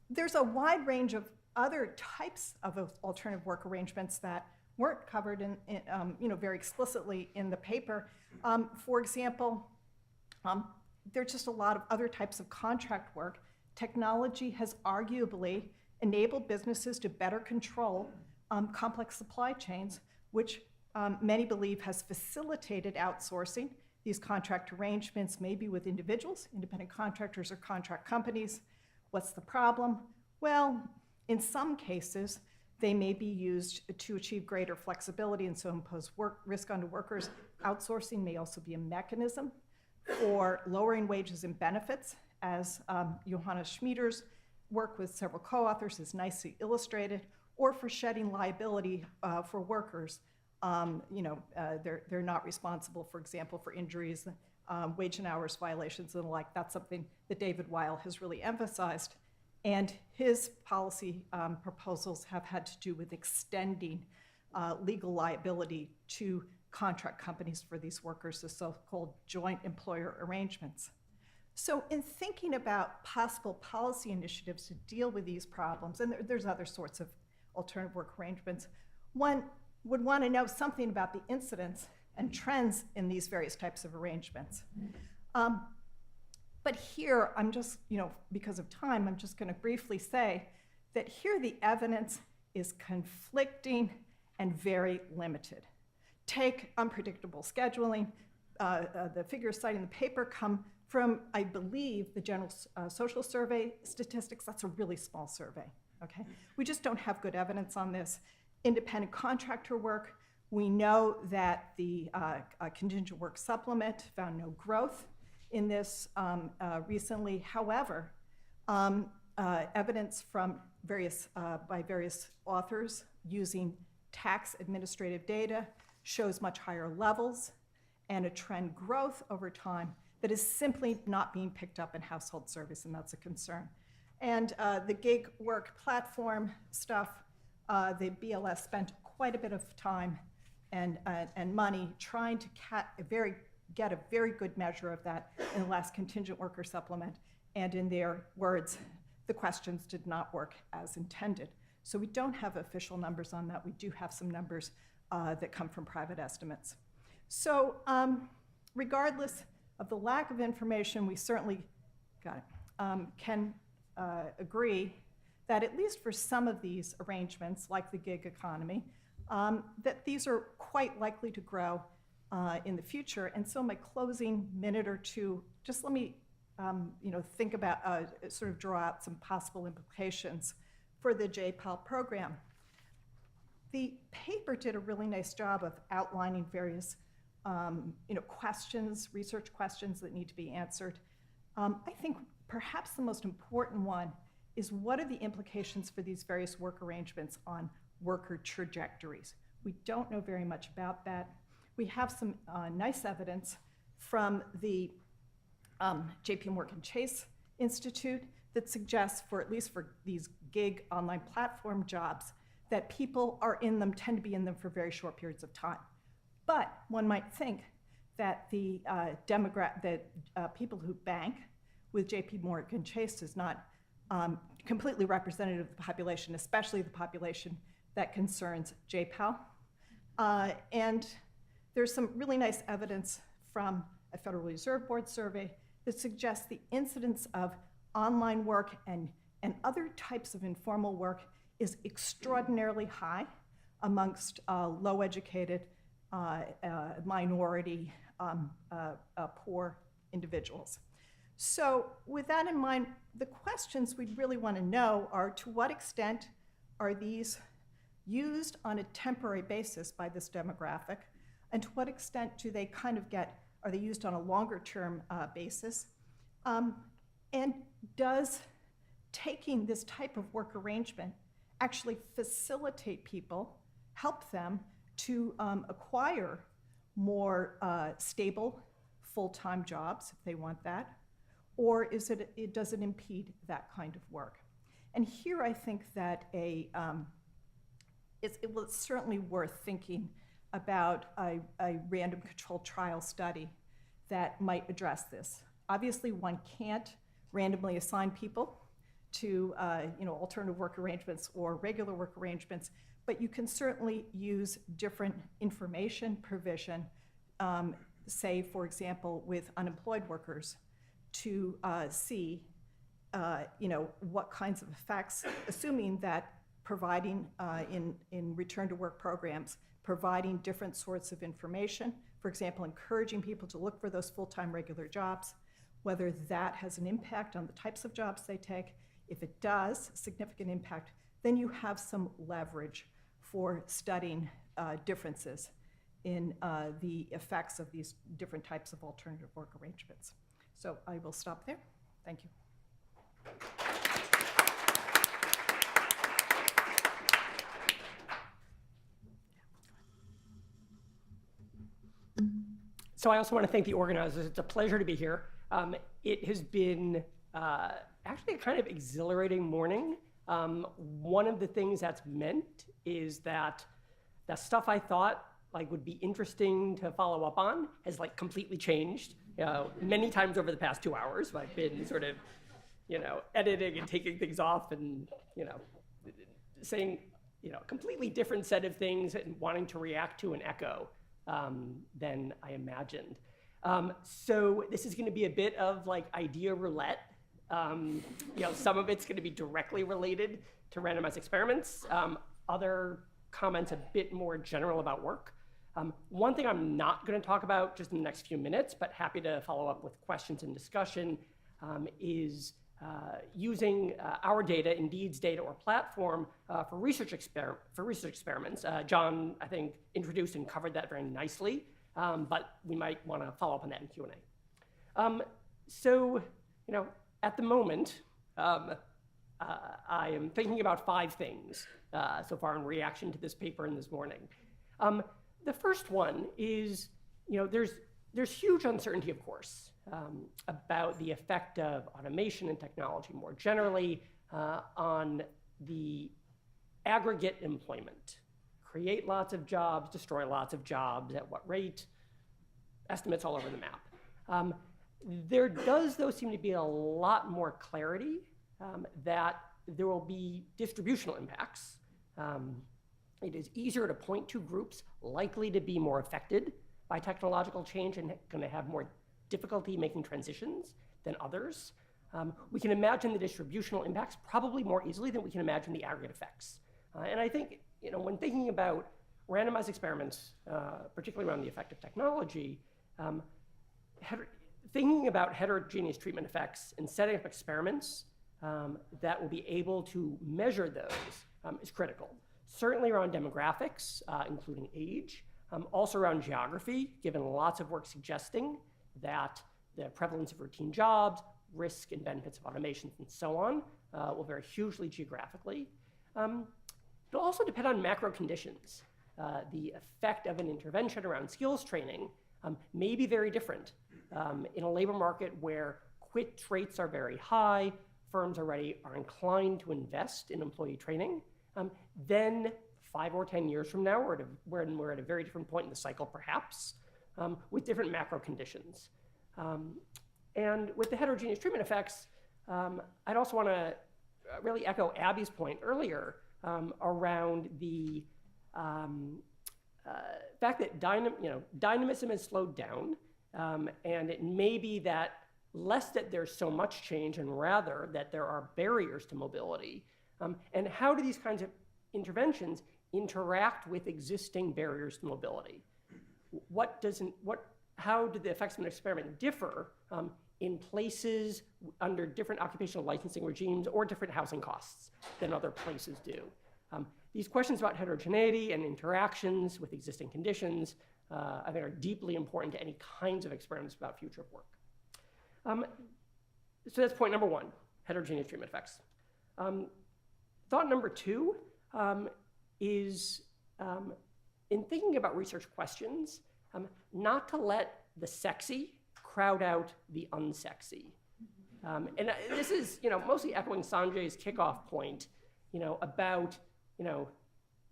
There's a wide range of other types of alternative work arrangements that weren't covered in very explicitly in the paper. For example, there are just a lot of other types of contract work. Technology has arguably enabled businesses to better control complex supply chains, which many believe has facilitated outsourcing. These contract arrangements may be with individuals, independent contractors, or contract companies. What's the problem? Well, in some cases, they may be used to achieve greater flexibility and so impose risk onto workers. Outsourcing may also be a mechanism for lowering wages and benefits, as Johannes Schmieder's work with several co-authors is nicely illustrated, or for shedding liability for workers. They're not responsible, for example, for injuries, wage and hours violations and the like. That's something that David Weil has really emphasized. And his policy proposals have had to do with extending legal liability to contract companies for these workers, the so-called joint employer arrangements. So in thinking about possible policy initiatives to deal with these problems, and there's other sorts of alternative work arrangements, one would want to know something about the incidence and trends in these various types of arrangements. But here, I'm just, because of time, I'm just going to briefly say that here the evidence is conflicting and very limited. Take unpredictable scheduling. The figures cited in the paper come from, I believe, the General Social Survey statistics. That's a really small survey, okay? We just don't have good evidence on this. Independent contractor work, we know that the contingent work supplement found no growth in this recently. However, evidence from by various authors using tax administrative data shows much higher levels and a trend growth over time that is simply not being picked up in household service, and that's a concern. And the gig work platform stuff, the BLS spent quite a bit of time and money trying to get a very good measure of that in the last contingent worker supplement, and in their words, the questions did not work as intended. So we don't have official numbers on that. We do have some numbers that come from private estimates. So regardless of the lack of information, we certainly can agree that at least for some of these arrangements, like the gig economy, that these are quite likely to grow in the future. And so my closing minute or two, just let me think about, sort of draw out some possible implications for the JPAL program. The paper did a really nice job of outlining various questions, research questions that need to be answered. I think perhaps the most important one is what are the implications for these various work arrangements on worker trajectories? We don't know very much about that. We have some nice evidence from the JP Morgan Chase Institute that suggests, at least for these gig online platform jobs, that people tend to be in them for very short periods of time. But one might think that the people who bank with JP Morgan Chase is not completely representative of the population, especially the population that concerns JPAL. And there's some really nice evidence from a Federal Reserve Board survey that suggests the incidence of online work and other types of informal work is extraordinarily high amongst low-educated, minority, poor individuals. So with that in mind, the questions we'd really want to know are, to what extent are these used on a temporary basis by this demographic? And to what extent do they are they used on a longer term basis? And does taking this type of work arrangement actually facilitate people, help them to acquire more stable full-time jobs if they want that? Or does it impede that kind of work? And here I think that it's certainly worth thinking about a random controlled trial study that might address this. Obviously, one can't randomly assign people to alternative work arrangements or regular work arrangements, but you can certainly use different information provision, say, for example, with unemployed workers, to see what kinds of effects, assuming that providing in return to work programs, providing different sorts of information, for example, encouraging people to look for those full-time regular jobs, whether that has an impact on the types of jobs they take. If it does, significant impact, then you have some leverage for studying differences in the effects of these different types of alternative work arrangements. So I will stop there. Thank you. So I also want to thank the organizers. It's a pleasure to be here. It has been actually a kind of exhilarating morning. One of the things that's meant is that the stuff I thought would be interesting to follow up on has completely changed. Many times over the past 2 hours, I've been sort of, editing and taking things off and, saying, a completely different set of things and wanting to react to an echo than I imagined. So this is going to be a bit of idea roulette. Some of it's going to be directly related to randomized experiments. Other comments a bit more general about work. One thing I'm not going to talk about just in the next few minutes, but happy to follow up with questions and discussion, is using our data, Indeed's data or platform, for research experiments. John, I think, introduced and covered that very nicely, but we might want to follow up on that in Q&A. So, at the moment, I am thinking about 5 things so far in reaction to this paper and this morning. The first one is, there's huge uncertainty, of course, about the effect of automation and technology more generally on the aggregate employment. Create lots of jobs, destroy lots of jobs, at what rate? Estimates all over the map. There does, though, seem to be a lot more clarity that there will be distributional impacts. It is easier to point to groups likely to be more affected by technological change and going to have more difficulty making transitions than others. We can imagine the distributional impacts probably more easily than we can imagine the aggregate effects. And I think, when thinking about randomized experiments, particularly around the effect of technology, thinking about heterogeneous treatment effects and setting up experiments that will be able to measure those is critical. Certainly around demographics, including age, Also around geography, given lots of work suggesting that the prevalence of routine jobs, risk and benefits of automations, and so on will vary hugely geographically. It'll also depend on macro conditions. The effect of an intervention around skills training may be very different. In a labor market where quit rates are very high, firms already are inclined to invest in employee training, then 5 or 10 years from now, when we're at a very different point in the cycle, perhaps, with different macro conditions. And with the heterogeneous treatment effects, I'd also want to really echo Abby's point earlier around the fact that dynamism has slowed down, and it may be that less that there's so much change and rather that there are barriers to mobility. And how do these kinds of interventions interact with existing barriers to mobility? How do the effects of an experiment differ in places under different occupational licensing regimes or different housing costs than other places do? These questions about heterogeneity and interactions with existing conditions, I think, are deeply important to any kinds of experiments about future of work. So that's point number 1, heterogeneous treatment effects. Thought number 2 is, in thinking about research questions, not to let the sexy crowd out the unsexy. And this is, mostly echoing Sanjay's kickoff point, about,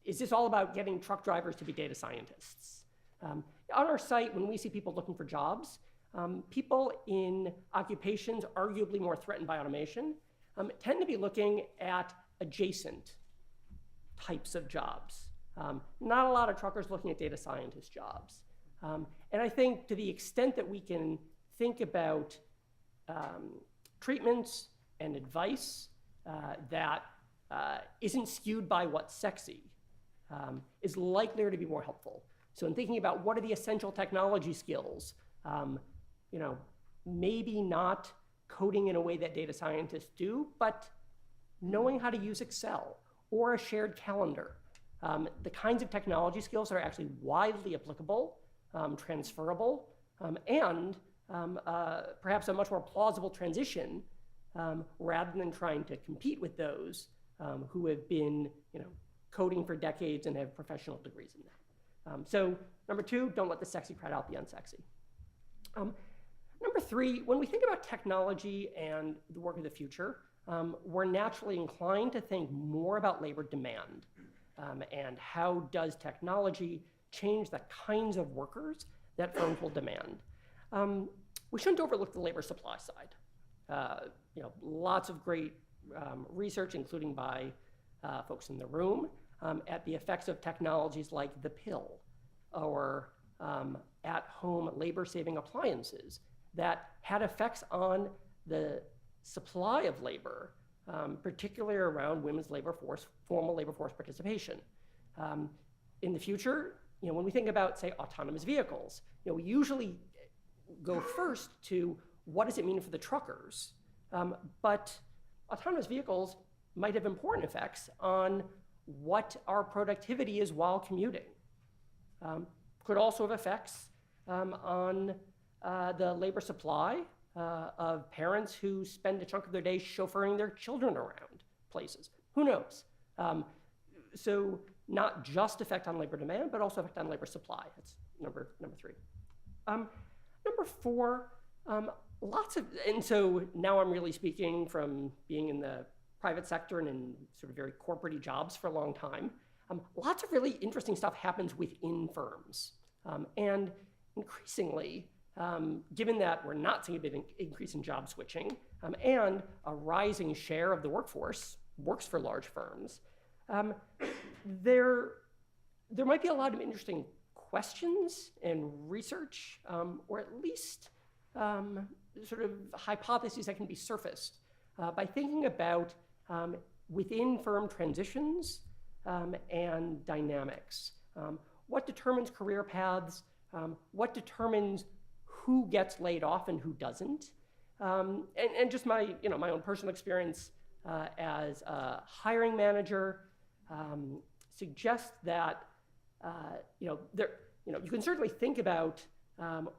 is this all about getting truck drivers to be data scientists? On our site, when we see people looking for jobs, people in occupations arguably more threatened by automation tend to be looking at adjacent types of jobs. Not a lot of truckers looking at data scientist jobs. And I think to the extent that we can think about treatments and advice that isn't skewed by what's sexy, is likelier to be more helpful. So in thinking about what are the essential technology skills, maybe not coding in a way that data scientists do, but knowing how to use Excel or a shared calendar. The kinds of technology skills that are actually widely applicable, transferable, and perhaps a much more plausible transition rather than trying to compete with those who have been coding for decades and have professional degrees in that. So number 2, don't let the sexy crowd out the unsexy. Number 3, when we think about technology and the work of the future, we're naturally inclined to think more about labor demand and how does technology change the kinds of workers that firms will demand. We shouldn't overlook the labor supply side. Lots of great research, including by folks in the room, at the effects of technologies like the pill or at-home labor-saving appliances that had effects on the supply of labor, particularly around women's labor force, formal labor force participation. In the future, when we think about, say, autonomous vehicles, we usually go first to what does it mean for the truckers, but autonomous vehicles might have important effects on what our productivity is while commuting. Could also have effects on the labor supply of parents who spend a chunk of their day chauffeuring their children around places. Who knows? So not just effect on labor demand, but also effect on labor supply. That's number 3. Number 4, and so now I'm really speaking from being in the private sector and in sort of very corporate-y jobs for a long time. Lots of really interesting stuff happens within firms. And increasingly, given that we're not seeing a big increase in job switching and a rising share of the workforce works for large firms, there might be a lot of interesting questions and research, or at least sort of hypotheses that can be surfaced by thinking about within firm transitions and dynamics. What determines career paths? What determines who gets laid off and who doesn't? And just my own personal experience as a hiring manager suggests that you can certainly think about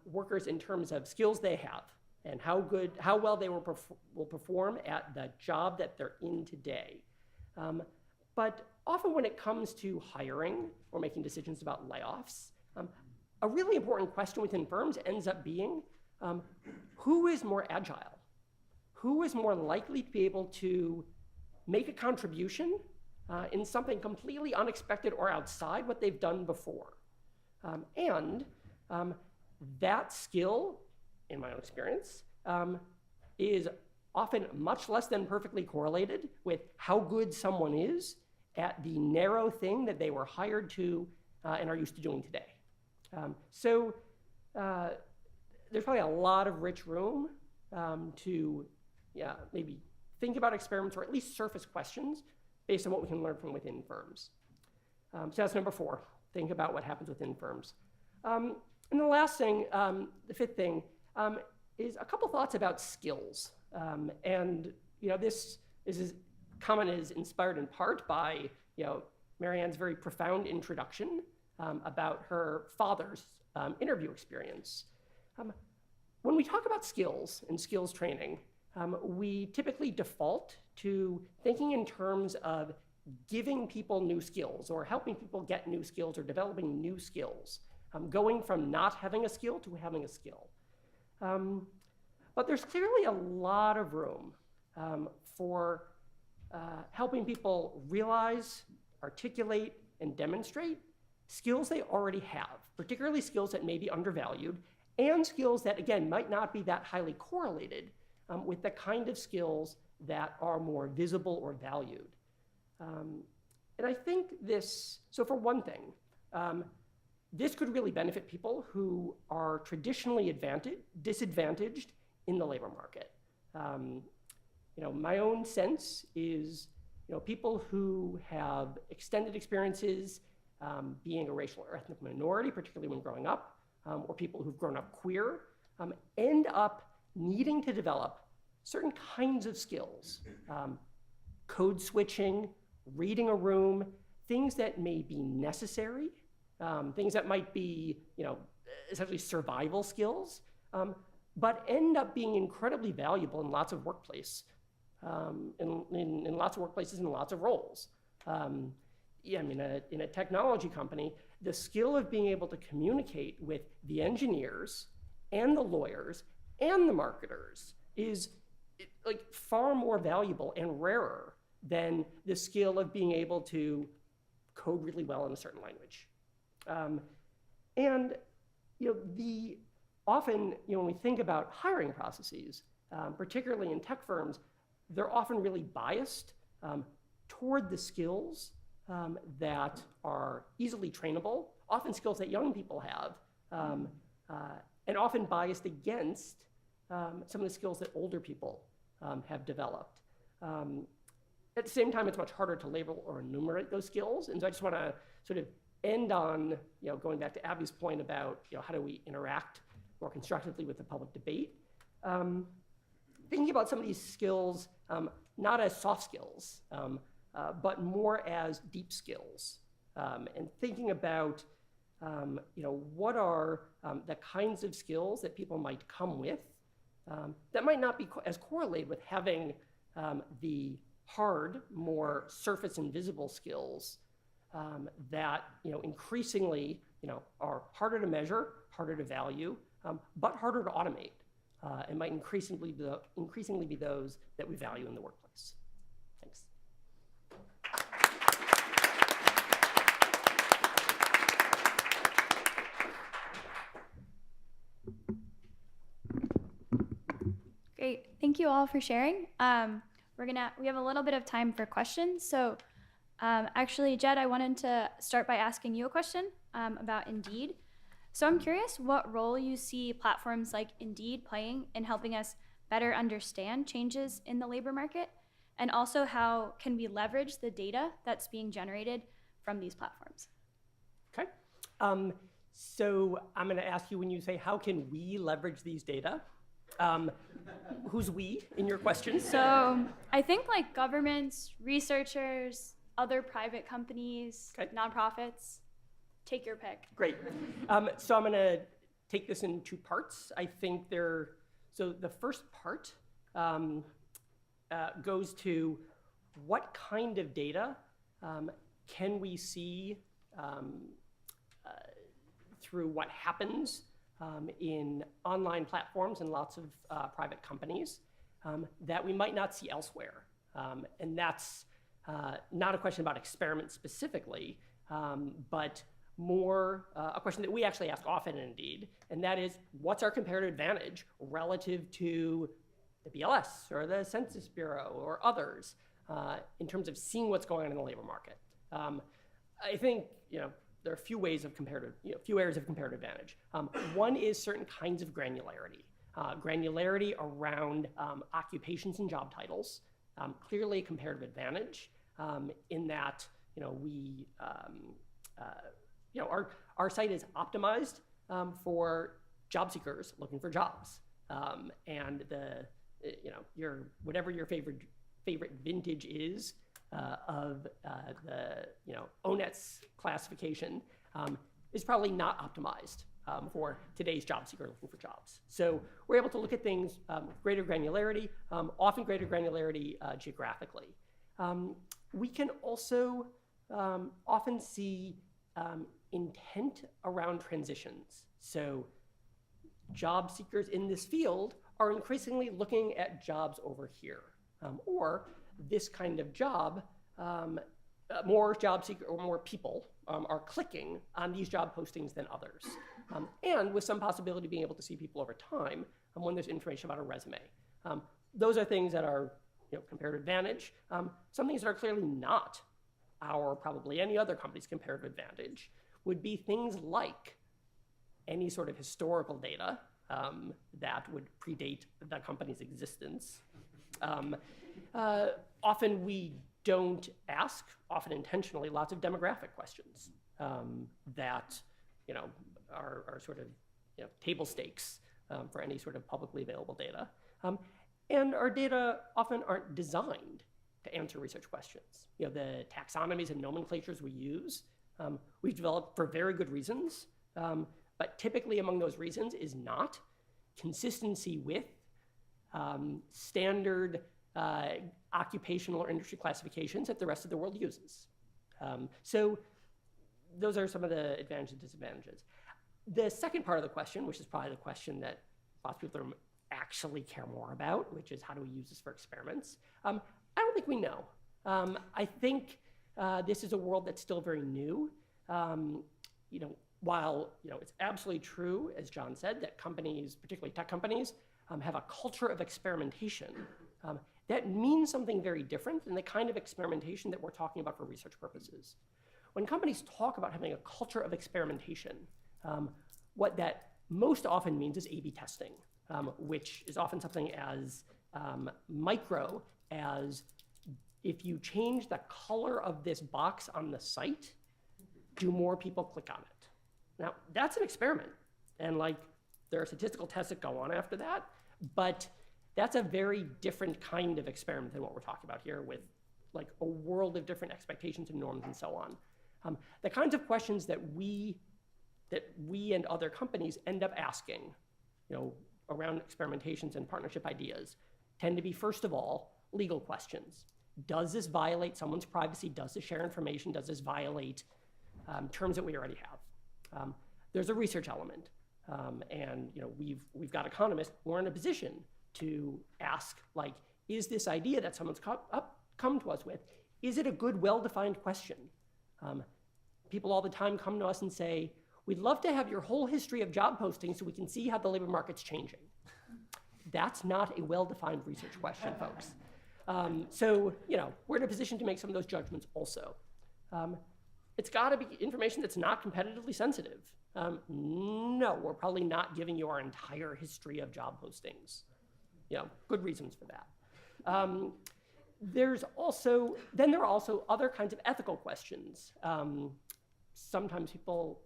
workers in terms of skills they have and how well they will perform at the job that they're in today. But often when it comes to hiring or making decisions about layoffs, a really important question within firms ends up being, who is more agile? Who is more likely to be able to make a contribution in something completely unexpected or outside what they've done before? That skill, in my own experience, is often much less than perfectly correlated with how good someone is at the narrow thing that they were hired to and are used to doing today. There's probably a lot of rich room to maybe think about experiments or at least surface questions based on what we can learn from within firms. So that's number 4, think about what happens within firms. And the last thing, the 5th thing, is a couple thoughts about skills. This comment is inspired in part by Marianne's very profound introduction about her father's interview experience. When we talk about skills and skills training, we typically default to thinking in terms of giving people new skills or helping people get new skills or developing new skills, going from not having a skill to having a skill. But there's clearly a lot of room for helping people realize, articulate, and demonstrate skills they already have, particularly skills that may be undervalued, and skills that, again, might not be that highly correlated with the kind of skills that are more visible or valued. And I think so for one thing, this could really benefit people who are traditionally disadvantaged in the labor market. My own sense is, people who have extended experiences being a racial or ethnic minority, particularly when growing up, or people who've grown up queer, end up needing to develop certain kinds of skills, code switching, reading a room, things that may be necessary, things that might be, essentially survival skills, but end up being incredibly valuable in lots of workplaces, in lots of workplaces and lots of roles. In a technology company, the skill of being able to communicate with the engineers and the lawyers and the marketers is far more valuable and rarer than the skill of being able to code really well in a certain language. Often, when we think about hiring processes, particularly in tech firms, they're often really biased toward the skills that are easily trainable, often skills that young people have, and often biased against some of the skills that older people have developed. At the same time, it's much harder to label or enumerate those skills, and so I just want to sort of end on, going back to Abby's point about, how do we interact more constructively with the public debate. Thinking about some of these skills, not as soft skills, but more as deep skills, and thinking about, what are the kinds of skills that people might come with that might not be as correlated with having the hard, more surface and visible skills that increasingly are harder to measure, harder to value, but harder to automate, and might increasingly be those that we value in the workplace. Thanks. Great, thank you all for sharing. We have a little bit of time for questions. So actually, Jed, I wanted to start by asking you a question about Indeed. So I'm curious what role you see platforms like Indeed playing in helping us better understand changes in the labor market, and also how can we leverage the data that's being generated from these platforms? Okay. So I'm going to ask you, when you say how can we leverage these data, who's we in your question? So I think like governments, researchers, other private companies, Okay. nonprofits. Take your pick. Great. So I'm going to take this in two parts. I think so the first part goes to what kind of data can we see through what happens in online platforms and lots of private companies that we might not see elsewhere. And that's not a question about experiments specifically, but more a question that we actually ask often indeed, and that is, what's our comparative advantage relative to the BLS or the Census Bureau or others in terms of seeing what's going on in the labor market? I think there are a few ways of few areas of comparative advantage. One is certain kinds of granularity. Granularity around occupations and job titles, clearly a comparative advantage in that our site is optimized for job seekers looking for jobs, and whatever your favorite vintage is of the ONET's classification is probably not optimized for today's job seeker looking for jobs. So we're able to look at things with greater granularity, often greater granularity geographically. We can also often see intent around transitions. So job seekers in this field are increasingly looking at jobs over here, or this kind of job, more job seekers or more people are clicking on these job postings than others, and with some possibility of being able to see people over time when there's information about a resume. Those are things that are comparative advantage. Some things that are clearly not our, probably any other company's comparative advantage would be things like any sort of historical data that would predate the company's existence. Often we don't ask, often intentionally, lots of demographic questions that are sort of table stakes for any sort of publicly available data. And our data often aren't designed to answer research questions. The taxonomies and nomenclatures we use, we've developed for very good reasons, but typically among those reasons is not consistency with standard occupational or industry classifications that the rest of the world uses. So those are some of the advantages and disadvantages. The second part of the question, which is probably the question that lots of people actually care more about, which is how do we use this for experiments? I don't think we know. I think this is a world that's still very new. While it's absolutely true, as John said, that companies, particularly tech companies, have a culture of experimentation, that means something very different than the kind of experimentation that we're talking about for research purposes. When companies talk about having a culture of experimentation, what that most often means is A/B testing, which is often something as micro as if you change the color of this box on the site, do more people click on it? Now, that's an experiment. And there are statistical tests that go on after that, but that's a very different kind of experiment than what we're talking about here with a world of different expectations and norms and so on. The kinds of questions that we and other companies end up asking, around experimentations and partnership ideas tend to be, first of all, legal questions. Does this violate someone's privacy? Does this share information? Does this violate terms that we already have? There's a research element, and we've got economists. We're in a position to ask, is this idea that someone's come to us with, is it a good, well-defined question? People all the time come to us and say, we'd love to have your whole history of job postings so we can see how the labor market's changing. That's not a well-defined research question, folks. So we're in a position to make some of those judgments also. It's got to be information that's not competitively sensitive. No, we're probably not giving you our entire history of job postings. Good reasons for that. There are also other kinds of ethical questions. Sometimes people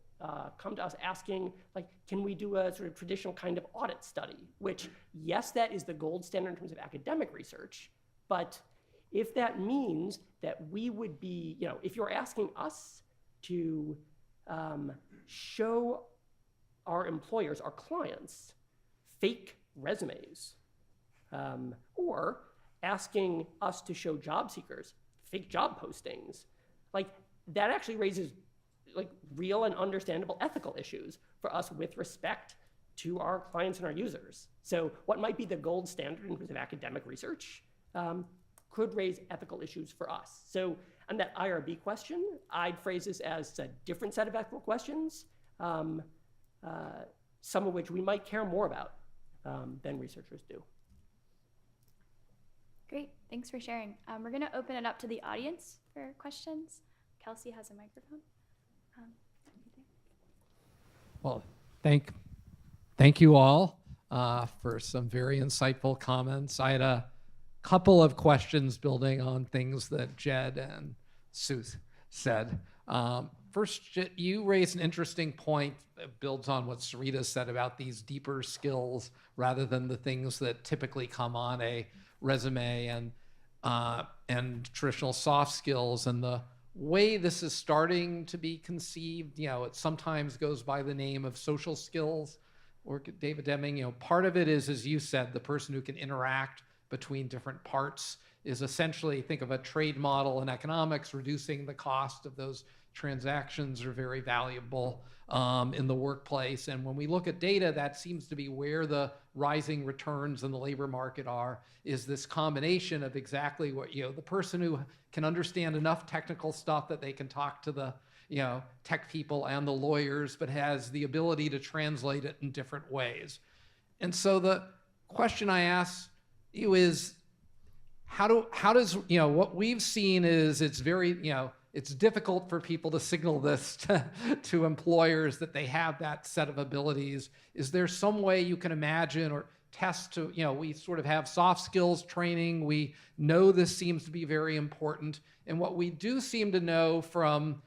come to us asking, can we do a sort of traditional kind of audit study? Which, yes, that is the gold standard in terms of academic research, but if that means that we would be, if you're asking us to show our employers, our clients, fake resumes, or asking us to show job seekers fake job postings. Like, that actually raises like real and understandable ethical issues for us with respect to our clients and our users. So what might be the gold standard in terms of academic research could raise ethical issues for us. So on that IRB question, I'd phrase this as a different set of ethical questions, some of which we might care more about than researchers do. Great, thanks for sharing. We're gonna open it up to the audience for questions. Kelsey has a microphone. Well, thank you all for some very insightful comments. I had a couple of questions building on things that Jed and Sue said. First, you raised an interesting point that builds on what Sarita said about these deeper skills rather than the things that typically come on a resume and traditional soft skills. And the way this is starting to be conceived, it sometimes goes by the name of social skills. Or David Deming, part of it is, as you said, the person who can interact between different parts is essentially, think of a trade model in economics, reducing the cost of those transactions are very valuable in the workplace. And when we look at data, that seems to be where the rising returns in the labor market are, is this combination of exactly what, the person who can understand enough technical stuff that they can talk to the, tech people and the lawyers, but has the ability to translate it in different ways. And so the question I ask you is, how does, what we've seen is it's very, it's difficult for people to signal this to employers that they have that set of abilities. Is there some way you can imagine or test to, we sort of have soft skills training. We know this seems to be very important. And what we do seem to know from,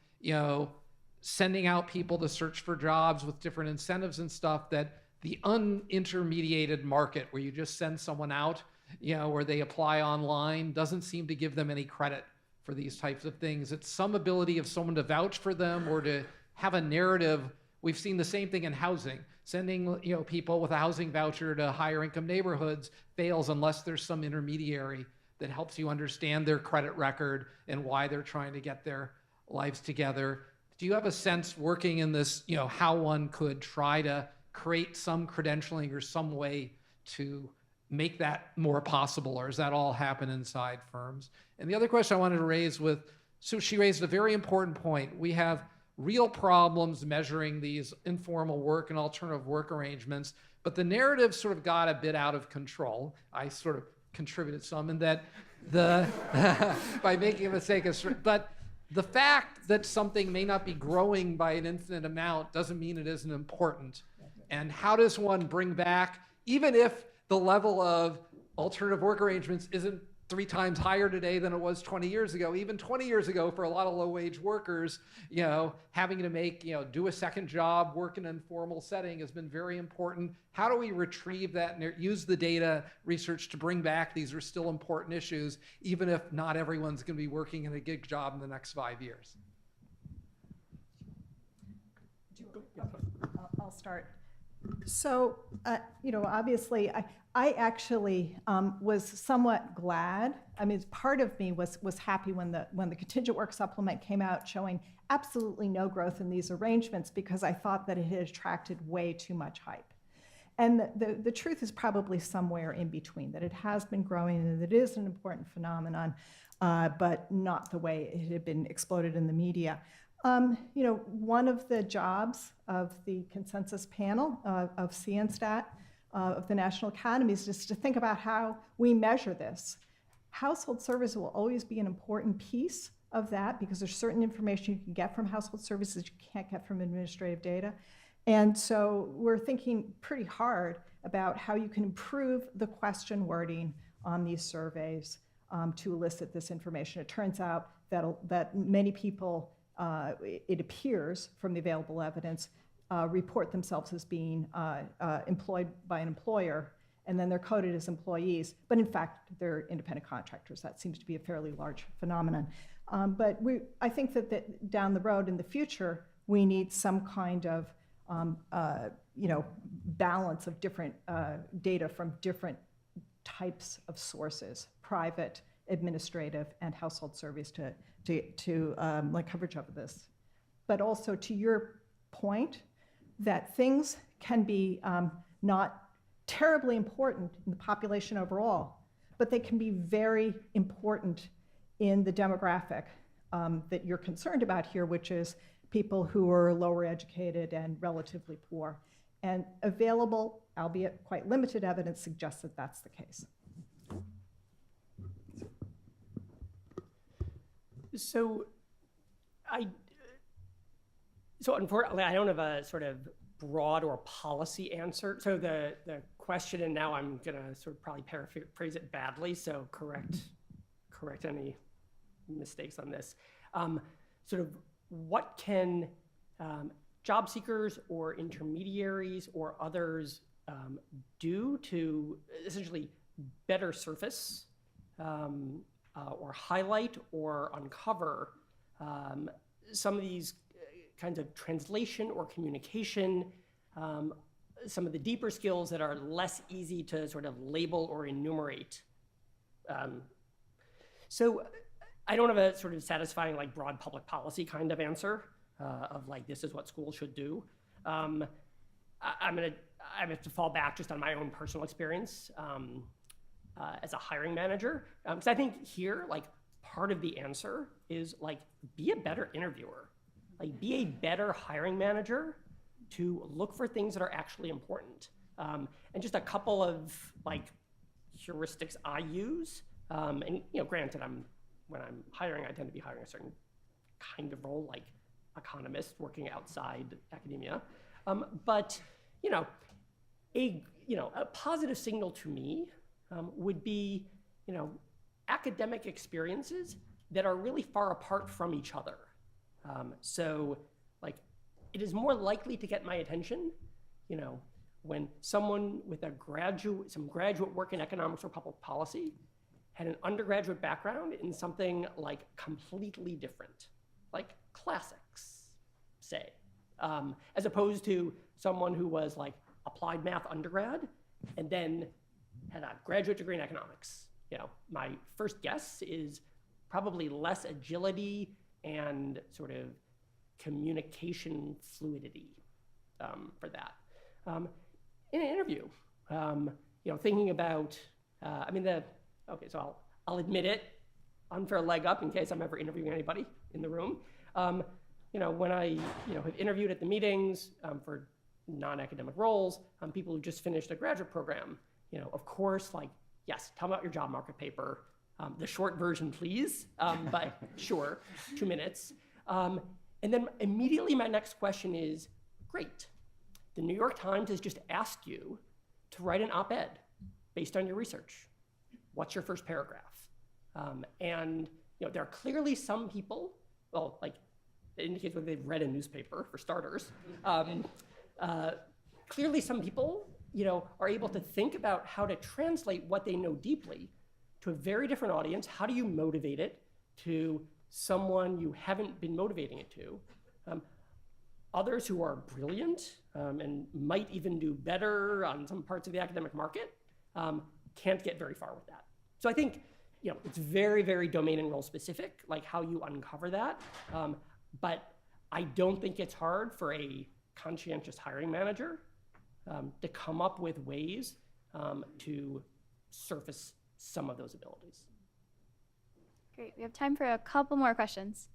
sending out people to search for jobs with different incentives and stuff, that the unintermediated market where you just send someone out, where they apply online, doesn't seem to give them any credit for these types of things. It's some ability of someone to vouch for them or to have a narrative. We've seen the same thing in housing. Sending people with a housing voucher to higher income neighborhoods fails unless there's some intermediary that helps you understand their credit record and why they're trying to get their lives together. Do you have a sense, working in this, how one could try to create some credentialing or some way to make that more possible, or does that all happen inside firms? And the other question I wanted to raise so she raised a very important point. We have real problems measuring these informal work and alternative work arrangements, but the narrative sort of got a bit out of control. I sort of contributed some in that by making a mistake, but the fact that something may not be growing by an infinite amount doesn't mean it isn't important. And how does one bring back, even if the level of alternative work arrangements isn't 3 times higher today than it was 20 years ago. Even 20 years ago, for a lot of low-wage workers, having to make, do a second job, work in an informal setting has been very important. How do we retrieve that and use the data research to bring back these are still important issues, even if not everyone's going to be working in a gig job in the next 5 years? I'll start. So, obviously, I actually was somewhat glad. I mean, part of me was happy when the contingent work supplement came out showing absolutely no growth in these arrangements, because I thought that it had attracted way too much hype. And the truth is probably somewhere in between, that it has been growing and it is an important phenomenon, but not the way it had been exploded in the media. One of the jobs of the consensus panel of CNSTAT, of the National Academies, is to think about how we measure this. Household services will always be an important piece of that, because there's certain information you can get from household services you can't get from administrative data. And so we're thinking pretty hard about how you can improve the question wording on these surveys to elicit this information. It turns out that many people, it appears from the available evidence, report themselves as being employed by an employer, and then they're coded as employees, but in fact, they're independent contractors. That seems to be a fairly large phenomenon. But I think that down the road in the future, we need some kind of balance of different data from different types of sources, private, administrative, and household surveys to like coverage of this. But also to your point that things can be not terribly important in the population overall, but they can be very important in the demographic that you're concerned about here, which is people who are lower educated and relatively poor. And available, albeit quite limited evidence, suggests that that's the case. So unfortunately, I don't have a sort of broad or policy answer. So the question, and now I'm gonna sort of probably paraphrase it badly, so correct any mistakes on this. Sort of what can job seekers or intermediaries or others do to essentially better surface or highlight or uncover some of these kinds of translation or communication, some of the deeper skills that are less easy to sort of label or enumerate. So I don't have a sort of satisfying like broad public policy kind of answer of like, this is what schools should do. I have to fall back just on my own personal experience as a hiring manager. Because I think here, like part of the answer is like, be a better interviewer. Like be a better hiring manager to look for things that are actually important. And just a couple of like heuristics I use, and granted, when I'm hiring, I tend to be hiring a certain kind of role, like economist working outside academia. But a positive signal to me would be academic experiences that are really far apart from each other. So like it is more likely to get my attention, when someone with some graduate work in economics or public policy had an undergraduate background in something like completely different, like classics, say, as opposed to someone who was like applied math undergrad and then had a graduate degree in economics. My first guess is probably less agility and sort of communication fluidity for that. In an interview, thinking about, so I'll admit it, unfair leg up in case I'm ever interviewing anybody in the room. When I have interviewed at the meetings for non-academic roles, people who just finished a graduate program, of course, like, yes, tell me about your job market paper. The short version, please, but sure, 2 minutes. And then immediately my next question is, great, the New York Times has just asked you to write an op-ed based on your research. What's your first paragraph? And there are clearly some people, well, like it indicates whether they've read a newspaper, for starters. Clearly some people, are able to think about how to translate what they know deeply to a very different audience. How do you motivate it to someone you haven't been motivating it to? Others who are brilliant and might even do better on some parts of the academic market can't get very far with that. So I think it's very, very domain and role specific, like how you uncover that. But I don't think it's hard for a conscientious hiring manager to come up with ways to surface some of those abilities. Great. We have time for a couple more questions.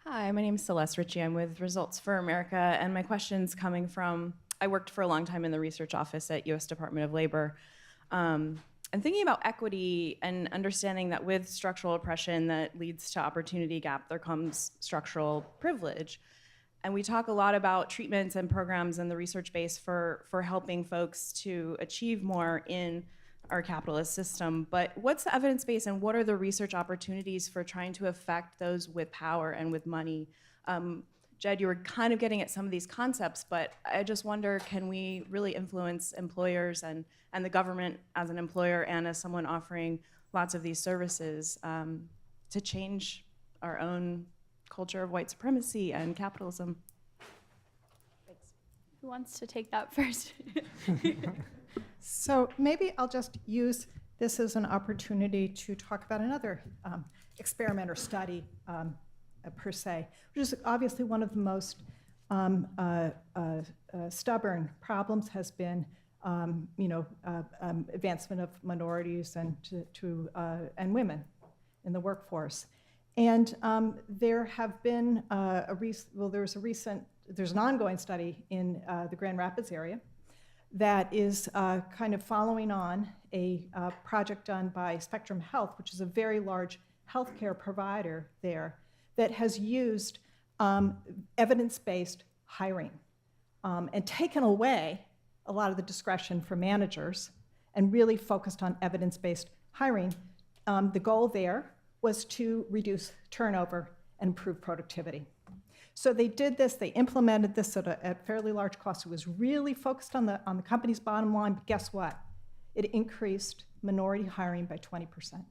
Hi, my name is Celeste Ritchie. I'm with Results for America, and my question's coming from, I worked for a long time in the research office at U.S. Department of Labor. And thinking about equity and understanding that with structural oppression that leads to opportunity gap, there comes structural privilege. And we talk a lot about treatments and programs in the research base for helping folks to achieve more in our capitalist system. But what's the evidence base and what are the research opportunities for trying to affect those with power and with money? Jed, you were kind of getting at some of these concepts, but I just wonder, can we really influence employers and the government as an employer and as someone offering lots of these services to change our own culture of white supremacy and capitalism. Who wants to take that first? So maybe I'll just use this as an opportunity to talk about another experiment or study per se, which is obviously one of the most stubborn problems has been advancement of minorities and and women in the workforce. And there have been there's an ongoing study in the Grand Rapids area that is kind of following on a project done by Spectrum Health, which is a very large healthcare provider there, that has used evidence-based hiring and taken away a lot of the discretion for managers and really focused on evidence-based hiring. The goal there was to reduce turnover and improve productivity. So they did this, they implemented this at fairly large cost. It was really focused on the company's bottom line, but guess what? It increased minority hiring by 20%.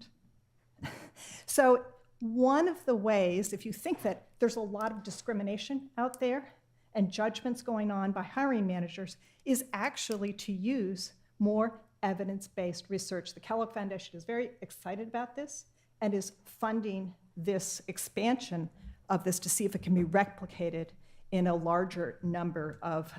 So one of the ways, if you think that there's a lot of discrimination out there and judgments going on by hiring managers, is actually to use more evidence-based research. The Kellogg Foundation is very excited about this and is funding this expansion of this to see if it can be replicated in a larger number of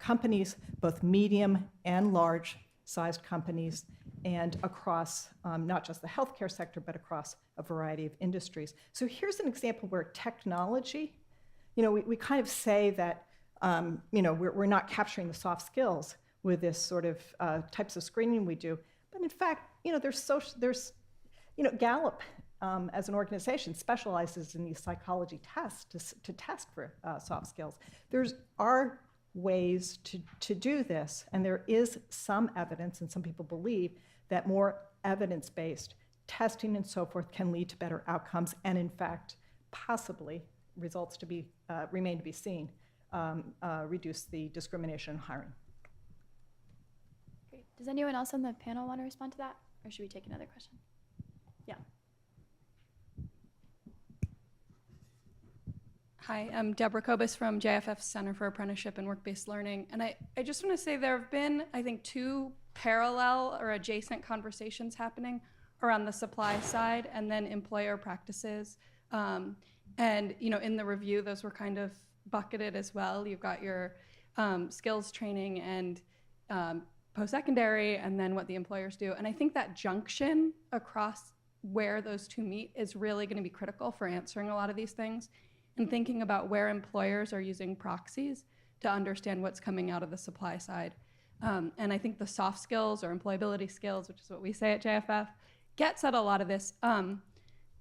companies, both medium and large-sized companies, and across not just the healthcare sector, but across a variety of industries. So here's an example where technology, we kind of say that we're not capturing the soft skills with this sort of types of screening we do, but in fact, there's Gallup as an organization specializes in these psychology tests to test for soft skills. There are ways to do this, and there is some evidence, and some people believe that more evidence-based testing and so forth can lead to better outcomes, and in fact, possibly results to be remain to be seen, reduce the discrimination in hiring. Great. Does anyone else on the panel want to respond to that, or should we take another question? Yeah. Hi, I'm Deborah Kobus from JFF's Center for Apprenticeship and Work-Based Learning. And I just want to say there have been, I think, two parallel or adjacent conversations happening around the supply side and then employer practices. And in the review, those were kind of bucketed as well. You've got your skills training and post-secondary, and then what the employers do. And I think that junction across where those two meet is really going to be critical for answering a lot of these things and thinking about where employers are using proxies to understand what's coming out of the supply side. And I think the soft skills or employability skills, which is what we say at JFF, gets at a lot of this.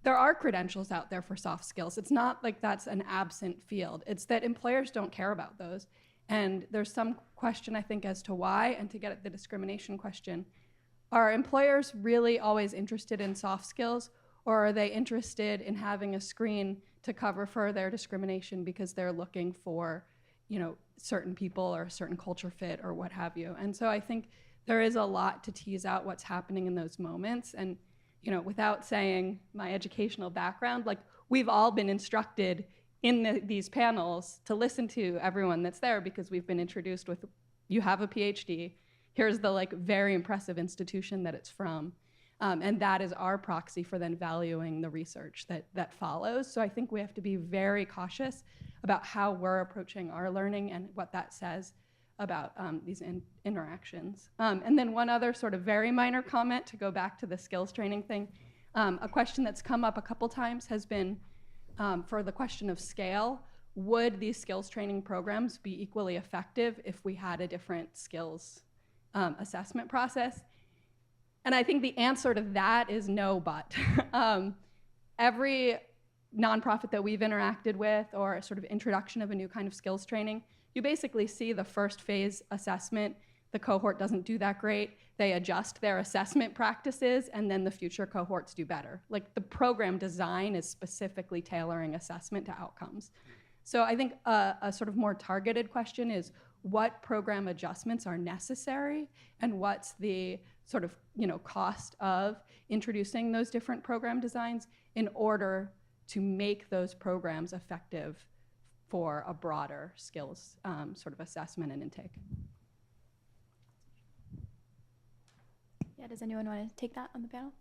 There are credentials out there for soft skills. It's not like that's an absent field. It's that employers don't care about those. And there's some question, I think, as to why, and to get at the discrimination question. Are employers really always interested in soft skills, or are they interested in having a screen to cover for their discrimination because they're looking for, certain people or a certain culture fit or what have you? And so I think there is a lot to tease out what's happening in those moments. And, without saying my educational background, like we've all been instructed in these panels to listen to everyone that's there because we've been introduced with, you have a PhD, here's the very impressive institution that it's from. And that is our proxy for then valuing the research that follows. So I think we have to be very cautious about how we're approaching our learning and what that says about these interactions. And then one other sort of very minor comment to go back to the skills training thing. A question that's come up a couple times has been for the question of scale. Would these skills training programs be equally effective if we had a different skills assessment process? And I think the answer to that is no, but. Every nonprofit that we've interacted with or sort of introduction of a new kind of skills training, you basically see the first phase assessment. The cohort doesn't do that great. They adjust their assessment practices, and then the future cohorts do better. Like the program design is specifically tailoring assessment to outcomes. So I think a sort of more targeted question is, what program adjustments are necessary and what's the sort of cost of introducing those different program designs in order to make those programs effective for a broader skills sort of assessment and intake. Yeah, does anyone want to take that on the panel?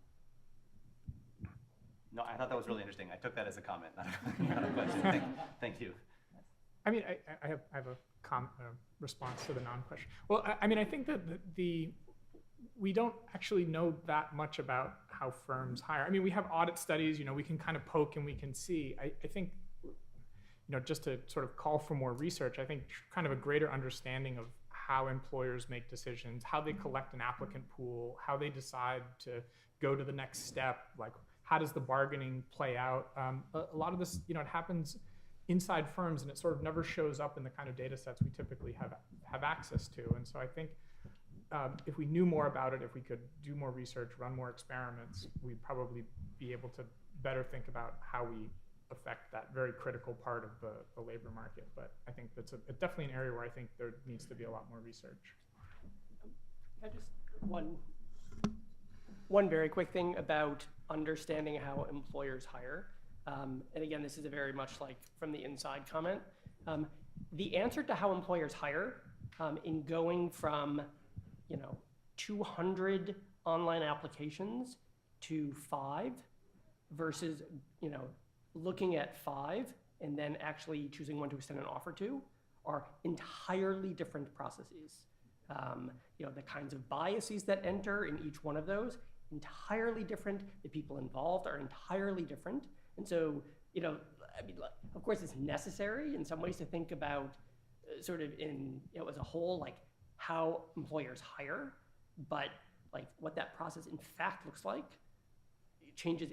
No, I thought that was really interesting. I took that as a comment, not a question. Thank you. I mean, I have a response to the non-question. Well, I mean, I think that we don't actually know that much about how firms hire. I mean, we have audit studies, we can kind of poke and we can see. I think, just to sort of call for more research, I think kind of a greater understanding of how employers make decisions, how they collect an applicant pool, how they decide to go to the next step, like how does the bargaining play out? A lot of this, it happens inside firms, and it sort of never shows up in the kind of data sets we typically have access to. And so I think if we knew more about it, if we could do more research, run more experiments, we'd probably be able to better think about how we affect that very critical part of the labor market. But I think that's definitely an area where I think there needs to be a lot more research. I just one very quick thing about understanding how employers hire. And again, this is a very much like from the inside comment. The answer to how employers hire in going from 200 online applications to 5 versus looking at 5 and then actually choosing one to extend an offer to are entirely different processes. The kinds of biases that enter in each one of those, entirely different. The people involved are entirely different. And so, I mean, of course, it's necessary in some ways to think about sort of in, as a whole, like how employers hire, but like what that process in fact looks like changes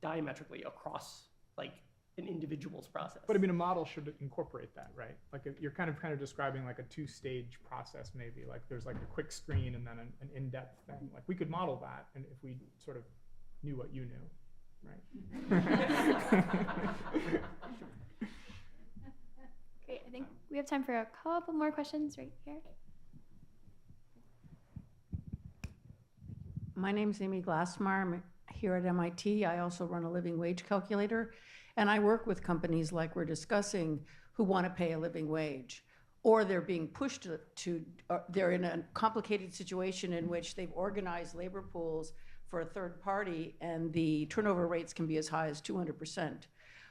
diametrically across like an individual's process. But I mean, a model should incorporate that, right? Like you're kind of describing like a 2-stage process, maybe. Like there's like a quick screen and then an in-depth thing. Like we could model that, and if we sort of knew what you knew. Right. Great. I think we have time for a couple more questions right here. My name's Amy Glassmeyer. I'm here at MIT. I also run a living wage calculator, and I work with companies like we're discussing who want to pay a living wage, or they're being pushed they're in a complicated situation in which they've organized labor pools for a third party, and the turnover rates can be as high as 200%.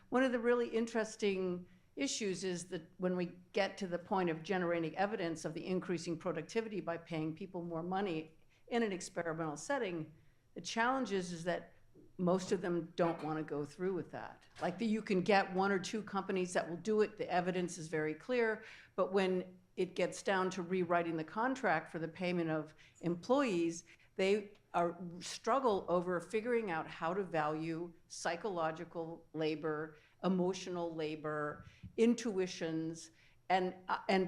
One of the really interesting issues is that when we get to the point of generating evidence of the increasing productivity by paying people more money in an experimental setting, the challenge is that most of them don't want to go through with that. Like you can get 1 or 2 companies that will do it, the evidence is very clear, but when it gets down to rewriting the contract for the payment of employees, they struggle over figuring out how to value psychological labor, emotional labor, intuitions, and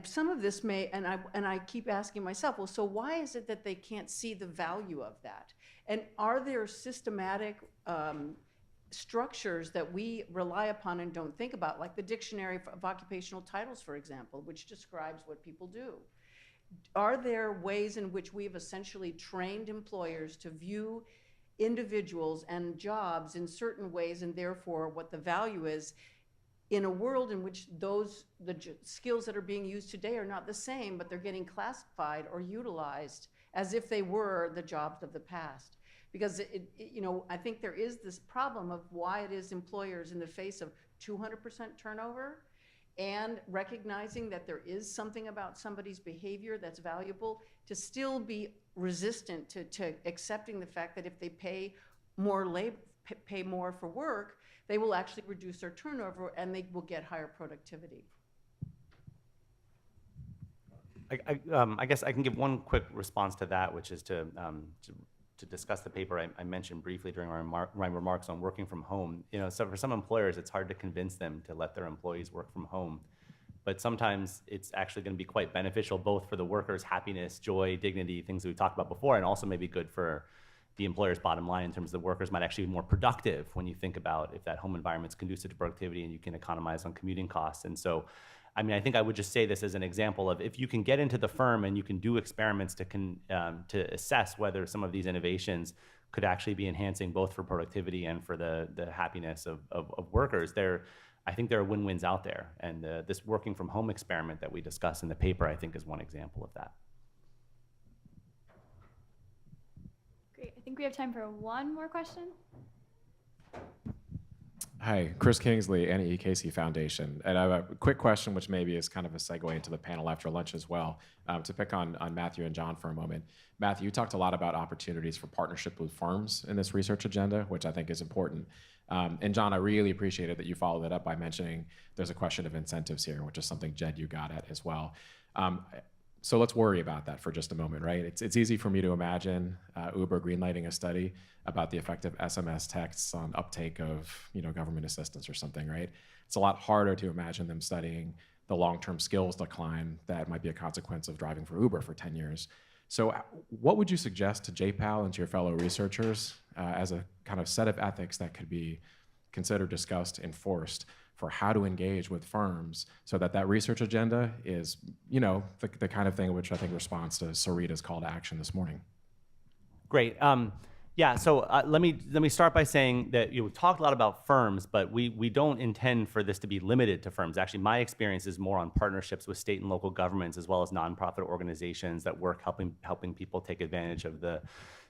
some of this may, and I keep asking myself, well, so why is it that they can't see the value of that? And are there systematic structures that we rely upon and don't think about, like the Dictionary of Occupational Titles, for example, which describes what people do? Are there ways in which we've essentially trained employers to view individuals and jobs in certain ways, and therefore what the value is, in a world in which the skills that are being used today are not the same, but they're getting classified or utilized as if they were the jobs of the past? Because I think there is this problem of why it is employers, in the face of 200% turnover and recognizing that there is something about somebody's behavior that's valuable, to still be resistant to accepting the fact that if they pay more for work, they will actually reduce their turnover and they will get higher productivity. I guess I can give one quick response to that, which is to discuss the paper I mentioned briefly during my remarks on working from home. So for some employers, it's hard to convince them to let their employees work from home. But sometimes it's actually going to be quite beneficial, both for the workers' happiness, joy, dignity, things that we talked about before, and also maybe good for the employer's bottom line in terms of the workers might actually be more productive when you think about if that home environment's conducive to productivity and you can economize on commuting costs. And so I mean, I think I would just say this as an example of if you can get into the firm and you can do experiments to assess whether some of these innovations could actually be enhancing both for productivity and for the happiness of workers, I think there are win-wins out there. And this working from home experiment that we discuss in the paper, I think, is one example of that. Great. I think we have time for one more question. Hi, Chris Kingsley, Annie E. Casey Foundation. And I have a quick question, which maybe is kind of a segue into the panel after lunch as well, to pick on Matthew and John for a moment. Matthew, you talked a lot about opportunities for partnership with firms in this research agenda, which I think is important. And John, I really appreciated that you followed that up by mentioning there's a question of incentives here, which is something, Jed, you got at as well. So let's worry about that for just a moment, right? It's easy for me to imagine Uber greenlighting a study about the effect of SMS texts on uptake of government assistance or something, right? It's a lot harder to imagine them studying the long-term skills decline that might be a consequence of driving for Uber for 10 years. So what would you suggest to JPAL and to your fellow researchers as a kind of set of ethics that could be considered, discussed, enforced for how to engage with firms so that research agenda is, the kind of thing which I think responds to Sarita's call to action this morning? Great. Yeah, so let me start by saying that we've talked a lot about firms, but we don't intend for this to be limited to firms. Actually, my experience is more on partnerships with state and local governments as well as nonprofit organizations that work helping people take advantage of the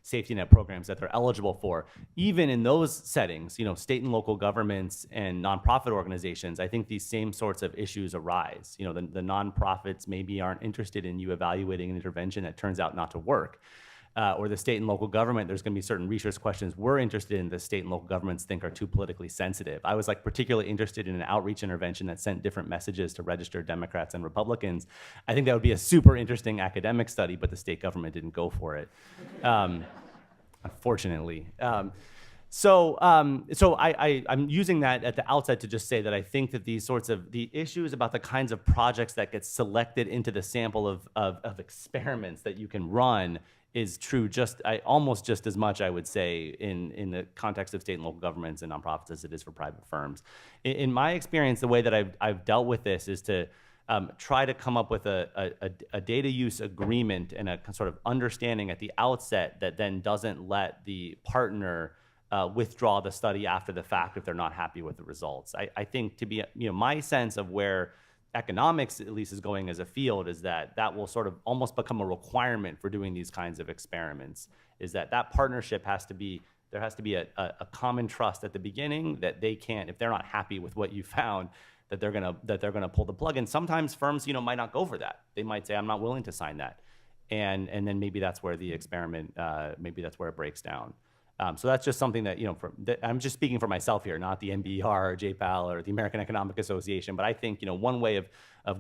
safety net programs that they're eligible for. Even in those settings, state and local governments and nonprofit organizations, I think these same sorts of issues arise. The nonprofits maybe aren't interested in you evaluating an intervention that turns out not to work. Or the state and local government, there's going to be certain research questions we're interested in the state and local governments think are too politically sensitive. I was particularly interested in an outreach intervention that sent different messages to registered Democrats and Republicans. I think that would be a super interesting academic study, but the state government didn't go for it, unfortunately. So I'm using that at the outset to just say that I think that these sorts of the issues about the kinds of projects that get selected into the sample of experiments that you can run is true almost just as much, I would say, in the context of state and local governments and nonprofits as it is for private firms. In my experience, the way that I've dealt with this is to try to come up with a data use agreement and a sort of understanding at the outset that then doesn't let the partner withdraw the study after the fact if they're not happy with the results. I think to be, my sense of where economics at least is going as a field is that will sort of almost become a requirement for doing these kinds of experiments, is that partnership there has to be a common trust at the beginning that they can't, if they're not happy with what you found, that they're gonna pull the plug. And sometimes firms, might not go for that. They might say, I'm not willing to sign that. And then maybe that's where the experiment, maybe that's where it breaks down. So that's just something that, I'm just speaking for myself here, not the NBER or JPAL or the American Economic Association. But I think, one way of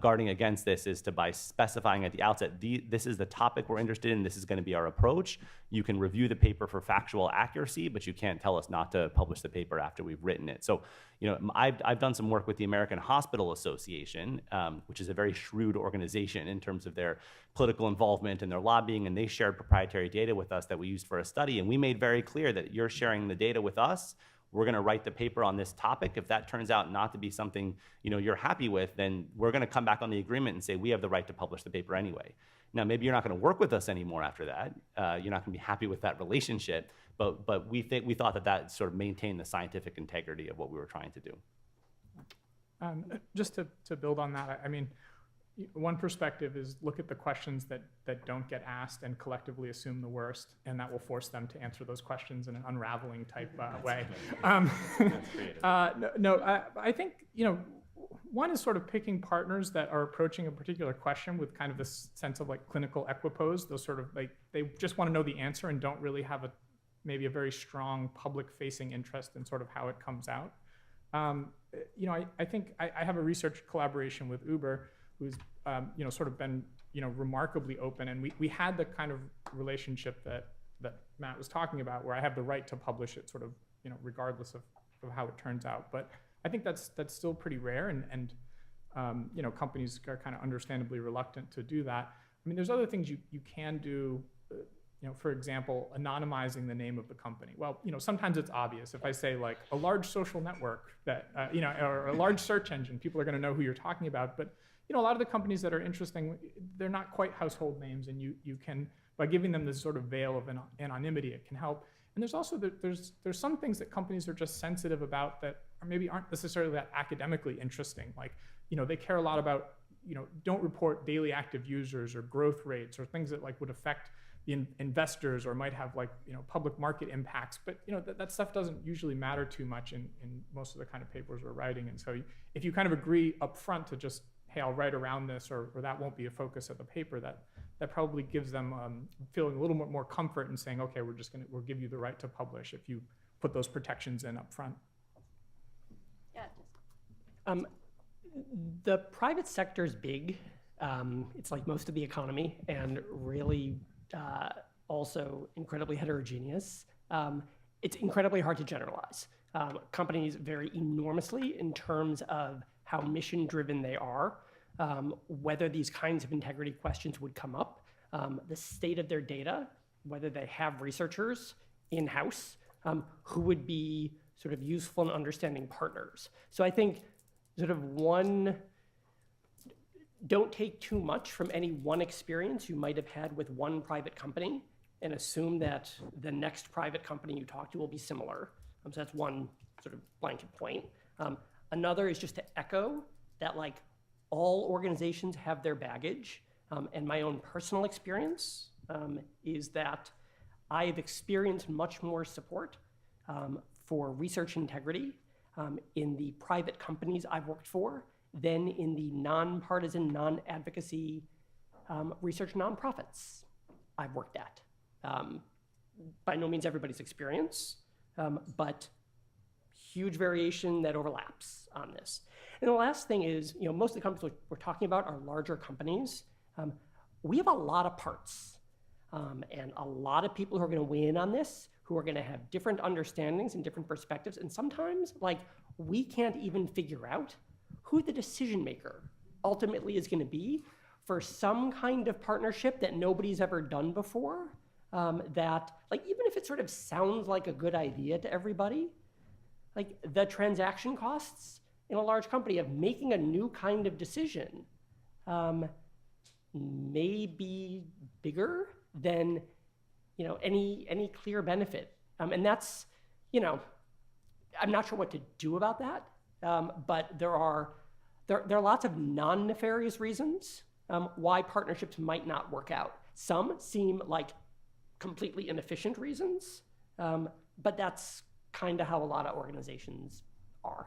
guarding against this is by specifying at the outset, this is the topic we're interested in, this is going to be our approach. You can review the paper for factual accuracy, but you can't tell us not to publish the paper after we've written it. So, I've done some work with the American Hospital Association, which is a very shrewd organization in terms of their political involvement and their lobbying, and they shared proprietary data with us that we used for a study, and we made very clear that you're sharing the data with us. We're going to write the paper on this topic. If that turns out not to be something you're happy with, then we're going to come back on the agreement and say we have the right to publish the paper anyway. Now, maybe you're not going to work with us anymore after that. You're not going to be happy with that relationship, but we thought that sort of maintained the scientific integrity of what we were trying to do. Just to build on that, I mean, one perspective is look at the questions that don't get asked and collectively assume the worst, and that will force them to answer those questions in an unraveling type way. I think, one is sort of picking partners that are approaching a particular question with kind of this sense of clinical equipoise. Those sort of they just want to know the answer and don't really have maybe a very strong public-facing interest in sort of how it comes out. I think I have a research collaboration with Uber, who's sort of been remarkably open, and we had the kind of relationship that Matt was talking about, where I have the right to publish it sort of regardless of how it turns out. But I think that's still pretty rare, and companies are kind of understandably reluctant to do that. I mean, there's other things you can do. For example, anonymizing the name of the company. Well, sometimes it's obvious. If I say a large social network that, or a large search engine, people are going to know who you're talking about. But a lot of the companies that are interesting, they're not quite household names, and you can, by giving them this sort of veil of anonymity, it can help. And there's also, there's some things that companies are just sensitive about that maybe aren't necessarily that academically interesting. Like, they care a lot about, don't report daily active users or growth rates or things that like would affect the investors or might have like, public market impacts. But, that stuff doesn't usually matter too much in most of the kind of papers we're writing. And so if you kind of agree up front to just, hey, I'll write around this, or that won't be a focus of the paper, that probably gives them feeling a little more comfort in saying, okay, we'll give you the right to publish if you put those protections in up front. Yeah. The private sector is big. It's like most of the economy, and really also incredibly heterogeneous. It's incredibly hard to generalize. Companies vary enormously in terms of how mission-driven they are, whether these kinds of integrity questions would come up, the state of their data, whether they have researchers in-house, who would be sort of useful in understanding partners. So I think sort of don't take too much from any one experience you might have had with one private company and assume that the next private company you talk to will be similar. So that's one sort of blanket point. Another is just to echo that like all organizations have their baggage, and my own personal experience is that I've experienced much more support for research integrity in the private companies I've worked for than in the nonpartisan, non-advocacy research nonprofits I've worked at. By no means everybody's experience, but huge variation that overlaps on this. And the last thing is, most of the companies we're talking about are larger companies. We have a lot of parts and a lot of people who are going to weigh in on this, who are going to have different understandings and different perspectives. And sometimes, like, we can't even figure out who the decision maker ultimately is going to be for some kind of partnership that nobody's ever done before. That, like, even if it sort of sounds like a good idea to everybody, like the transaction costs in a large company of making a new kind of decision may be bigger than any clear benefit. And that's, I'm not sure what to do about that. But there are lots of non-nefarious reasons why partnerships might not work out. Some seem like completely inefficient reasons, but that's kind of how a lot of organizations are.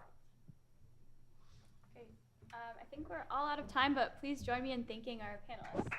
Okay, I think we're all out of time, but please join me in thanking our panelists.